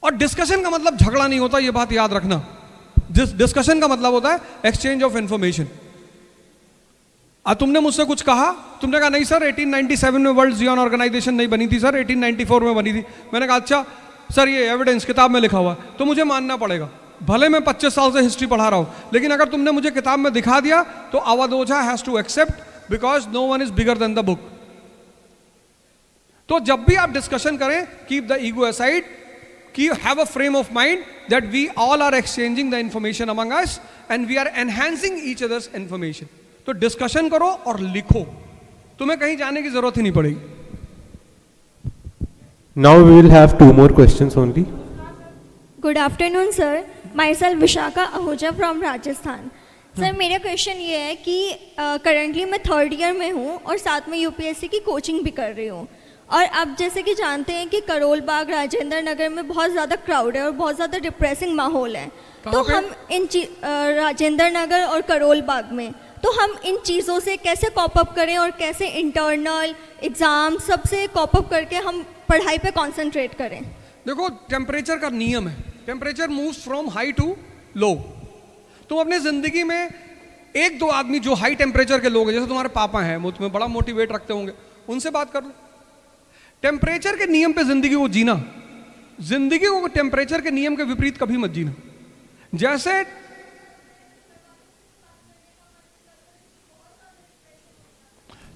और डिस्कशन का मतलब झगड़ा नहीं होता, ये बात याद रखना। डिस्कशन का मतलब होता है एक्सचेंज ऑफ इंफॉर्मेशन। तुमने मुझसे कुछ कहा, तुमने कहा नहीं सर 1897 में वर्ल्ड जियोन ऑर्गेनाइजेशन नहीं बनी थी सर, 1894 में बनी थी। मैंने कहा अच्छा सर ये एविडेंस किताब में लिखा हुआ है, तो मुझे मानना पड़ेगा, भले मैं 25 साल से हिस्ट्री पढ़ा रहा हूं, लेकिन अगर तुमने मुझे किताब में दिखा दिया तो Awadh Ojha has to accept, because no one is bigger than the book. तो जब भी आप डिस्कशन करें, keep the ego aside, have a frame of mind that we all are exchanging the information among us and we are enhancing each other's information. तो discussion करो और लिखो, तुम्हें कहीं जाने की जरूरत ही नहीं पड़ेगी। Now we will have 2 more questions only. Good afternoon sir, myself Vishaka Ahuja from Rajasthan. Sir मेरा क्वेश्चन ये है कि करंटली मैं 3rd ईयर में हूँ और साथ में यूपीएससी की कोचिंग भी कर रही हूँ। और अब जैसे कि जानते हैं कि करोल बाग, राजेंद्र नगर में बहुत ज़्यादा क्राउड है और बहुत ज़्यादा डिप्रेसिंग माहौल है। तो हम इन राजेंद्र नगर और करोल बाग में, तो हम इन चीज़ों से कैसे कॉप अप करें और कैसे इंटरनल एग्ज़ाम सबसे कॉप अप करके हम पढ़ाई पे कंसंट्रेट करें? देखो टेम्परेचर का नियम है, temperature moves from high to low. तुम अपने ज़िंदगी में 1-2 आदमी जो हाई टेम्परेचर के लोग हैं, जैसे तुम्हारे पापा हैं, वो तुम्हें बड़ा मोटिवेट रखते होंगे, उनसे बात कर लो। टेम्परेचर के नियम पे जिंदगी को जीना, जिंदगी को टेम्परेचर के नियम के विपरीत कभी मत जीना। जैसे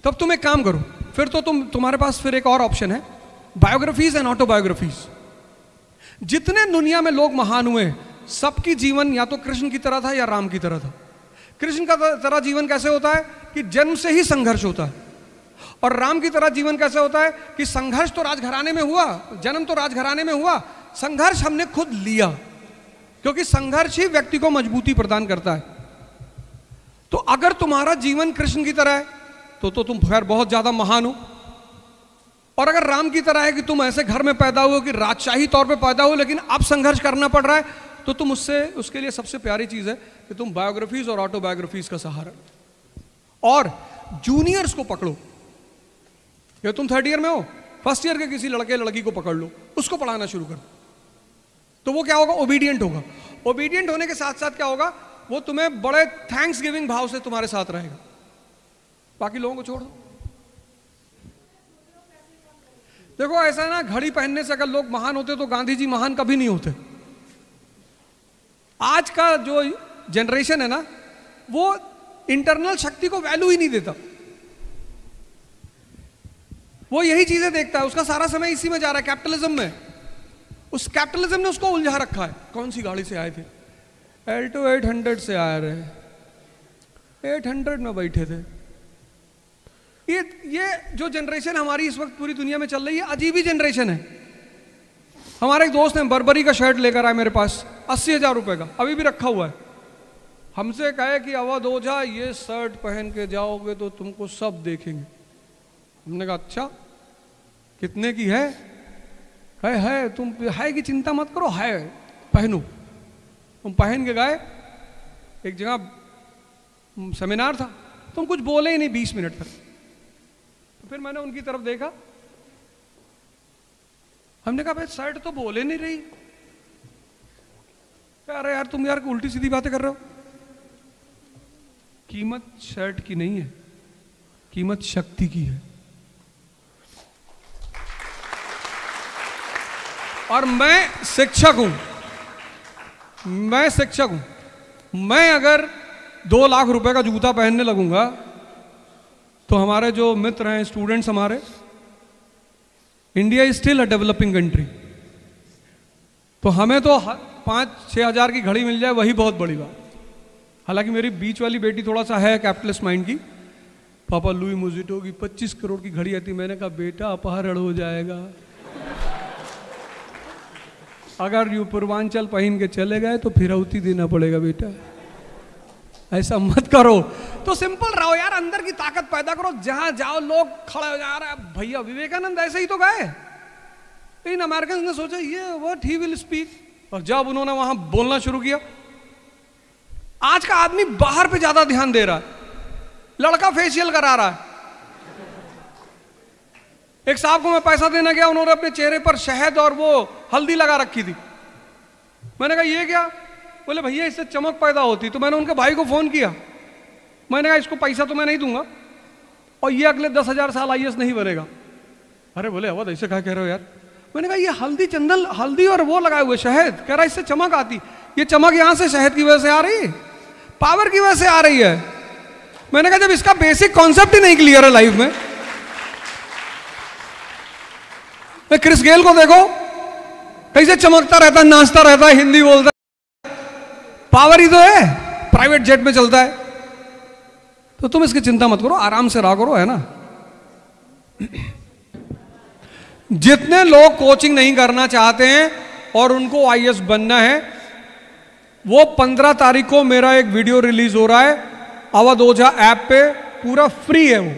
तब तुम एक काम करो, फिर तो तुम्हारे पास फिर एक और ऑप्शन है, बायोग्राफीज एंड ऑटोबायोग्राफीज। जितने दुनिया में लोग महान हुए, सबकी जीवन या तो कृष्ण की तरह था या राम की तरह था। कृष्ण का तरह जीवन कैसे होता है कि जन्म से ही संघर्ष होता है, और राम की तरह जीवन कैसे होता है कि संघर्ष तो राजघराने में हुआ, जन्म तो राजघराने में हुआ, संघर्ष हमने खुद लिया, क्योंकि संघर्ष ही व्यक्ति को मजबूती प्रदान करता है। तो अगर तुम्हारा जीवन कृष्ण की तरह है तो तुम खैर बहुत ज्यादा महान हो, और अगर राम की तरह है कि तुम ऐसे घर में पैदा हुए कि राजशाही तौर पे पैदा हो लेकिन अब संघर्ष करना पड़ रहा है, तो तुम उसके लिए सबसे प्यारी चीज है कि तुम बायोग्राफीज और ऑटोबायोग्राफीज का सहारा, और जूनियर्स को पकड़ो। या तुम 3rd ईयर में हो, 1st ईयर के किसी लड़के लड़की को पकड़ लो, उसको पढ़ाना शुरू कर दो, तो वो क्या होगा, ओबीडियंट होगा। ओबीडियंट होने के साथ साथ क्या होगा, वो तुम्हें बड़े थैंक्स गिविंग भाव से तुम्हारे साथ रहेगा। बाकी लोगों को छोड़ दो। देखो ऐसा है ना, घड़ी पहनने से अगर लोग महान होते तो गांधी जी महान कभी नहीं होते। आज का जो जनरेशन है ना, वो इंटरनल शक्ति को वैल्यू ही नहीं देता, वो यही चीजें देखता है, उसका सारा समय इसी में जा रहा है, कैपिटलिज्म में। उस कैपिटलिज्म ने उसको उलझा रखा है। कौन सी गाड़ी से आए थे, एल्टो 800 से आए रहे, 800 में बैठे थे। ये जो जनरेशन हमारी इस वक्त पूरी दुनिया में चल रही है, अजीब ही जनरेशन है। हमारे एक दोस्त ने बर्बरी का शर्ट लेकर आया मेरे पास, 80,000 रुपए का, अभी भी रखा हुआ है। हमसे कहे कि अवध ओझा ये शर्ट पहन के जाओगे तो तुमको सब देखेंगे। हमने कहा अच्छा कितने की है? तुम है की चिंता मत करो, है पहनो। तुम पहन के गए, एक जगह सेमिनार था, तुम कुछ बोले ही नहीं 20 मिनट तक। तो फिर मैंने उनकी तरफ देखा, हमने कहा भाई शर्ट तो बोले नहीं रही। अरे यार तुम यार उल्टी सीधी बातें कर रहे हो। कीमत शर्ट की नहीं है, कीमत शक्ति की है। और मैं शिक्षक हूं, मैं अगर 2 लाख रुपए का जूता पहनने लगूंगा तो हमारे जो मित्र हैं, स्टूडेंट्स हमारे, India is still a developing country, तो हमें तो 5-6 हज़ार की घड़ी मिल जाए वही बहुत बड़ी बात। हालांकि मेरी बीच वाली बेटी थोड़ा सा है कैपिटलिस्ट माइंड की, पापा लुई मुजिटो की 25 करोड़ की घड़ी आती। मैंने कहा बेटा अपहरण हो जाएगा, अगर यू पूर्वांचल पहन के चले गए तो फिरौती देना पड़ेगा बेटा, ऐसा मत करो। तो सिंपल रहो यार, अंदर की ताकत पैदा करो। जहां जाओ लोग खड़े हो जा रहे हैं, भैया विवेकानंद ऐसे ही तो गए। इन अमेरिकन ने सोचा ये व्हाट ही विल स्पीक, और जब उन्होंने वहां बोलना शुरू किया, आज का आदमी बाहर पे ज्यादा ध्यान दे रहा है, लड़का फेशियल करा रहा है। एक साहब को मैं पैसा देने गया, उन्होंने अपने चेहरे पर शहद और वो हल्दी लगा रखी थी। मैंने कहा ये क्या? बोले भैया इससे चमक पैदा होती। तो मैंने उनके भाई को फोन किया, मैंने कहा इसको पैसा तो मैं नहीं दूंगा और ये अगले 10,000 साल IAS नहीं बनेगा। अरे बोले अवध ऐसे क्या कह रहे हो यार? मैंने कहा ये हल्दी चंदन, हल्दी और वो लगाए हुए शहद, कह रहा इससे चमक आती। ये चमक यहां से शहद की वजह से आ रही है, पावर की वजह से आ रही है। मैंने कहा जब इसका बेसिक कॉन्सेप्ट ही नहीं क्लियर है लाइफ में। क्रिस गेल को देखो कैसे चमकता रहता है, नाचता रहता है, हिंदी बोलता है, पावर ही तो है, प्राइवेट जेट में चलता है। तो तुम इसकी चिंता मत करो, आराम से रहा करो, है ना। जितने लोग कोचिंग नहीं करना चाहते हैं और उनको IAS बनना है, वो 15 तारीख को मेरा एक वीडियो रिलीज हो रहा है अवध ओझा ऐप पे, पूरा फ्री है। वो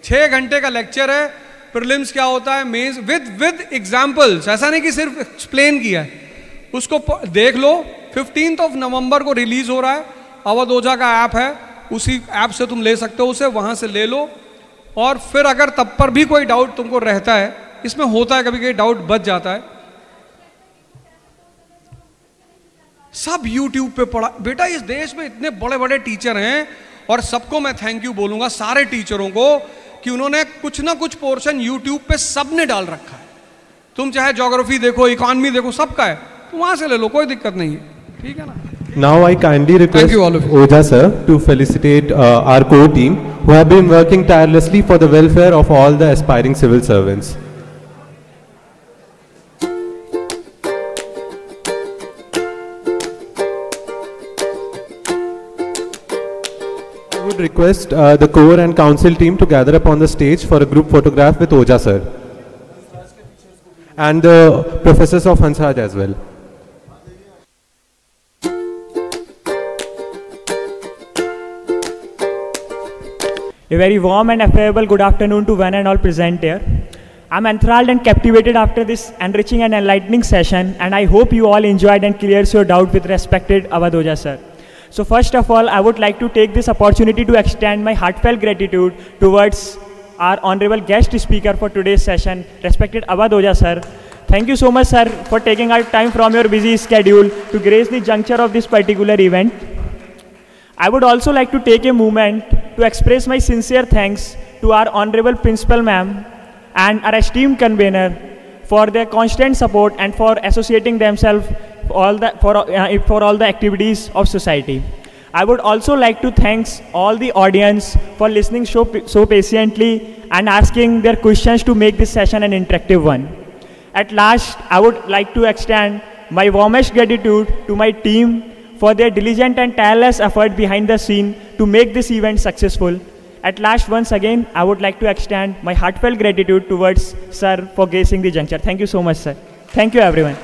6 घंटे का लेक्चर है, प्रीलिम्स क्या होता है, मेंस विद एग्जांपल्स, ऐसा नहीं कि सिर्फ एक्सप्लेन किया है, उसको देख लो। 15 नवंबर को रिलीज हो रहा है, अवध ओझा का ऐप है, उसी ऐप से तुम ले सकते हो उसे, वहां से ले लो। और फिर अगर तब पर भी कोई डाउट तुमको रहता है, इसमें होता है कभी कभी डाउट बच जाता है, सब YouTube पे पढ़ा। बेटा इस देश में इतने बड़े बड़े टीचर हैं और सबको मैं थैंक यू बोलूंगा, सारे टीचरों को, कि उन्होंने कुछ ना कुछ पोर्शन YouTube पे सबने डाल रखा है। तुम चाहे ज्योग्राफी देखो, इकोनॉमी देखो, सबका है, तो वहां से ले लो, कोई दिक्कत नहीं है, ठीक है ना। Now I kindly request Oja sir to felicitate our core team who have been working tirelessly for the welfare of all the aspiring civil servants. I would request the core and council team to gather up on the stage for a group photograph with Oja sir and the professors of Hansraj as well. A very warm and affable good afternoon to one and all present here. I'm enthralled and captivated after this enriching and enlightening session, and I hope you all enjoyed and clears your doubt with respected Awadh Oja sir. So first of all, I would like to take this opportunity to extend my heartfelt gratitude towards our honorable guest speaker for today's session, respected Awadh Oja sir. Thank you so much sir for taking out time from your busy schedule to grace the juncture of this particular event. I would also like to take a moment to express my sincere thanks to our honorable principal ma'am and our esteemed convener for their constant support and for associating themselves for all the activities of society. I would also like to thank all the audience for listening so patiently and asking their questions to make this session an interactive one. At last, I would like to extend my warmest gratitude to my team for their diligent and tireless effort behind the scene to make this event successful. At last, once again, I would like to extend my heartfelt gratitude towards sir for gracing the juncture. Thank you so much, sir. Thank you, everyone.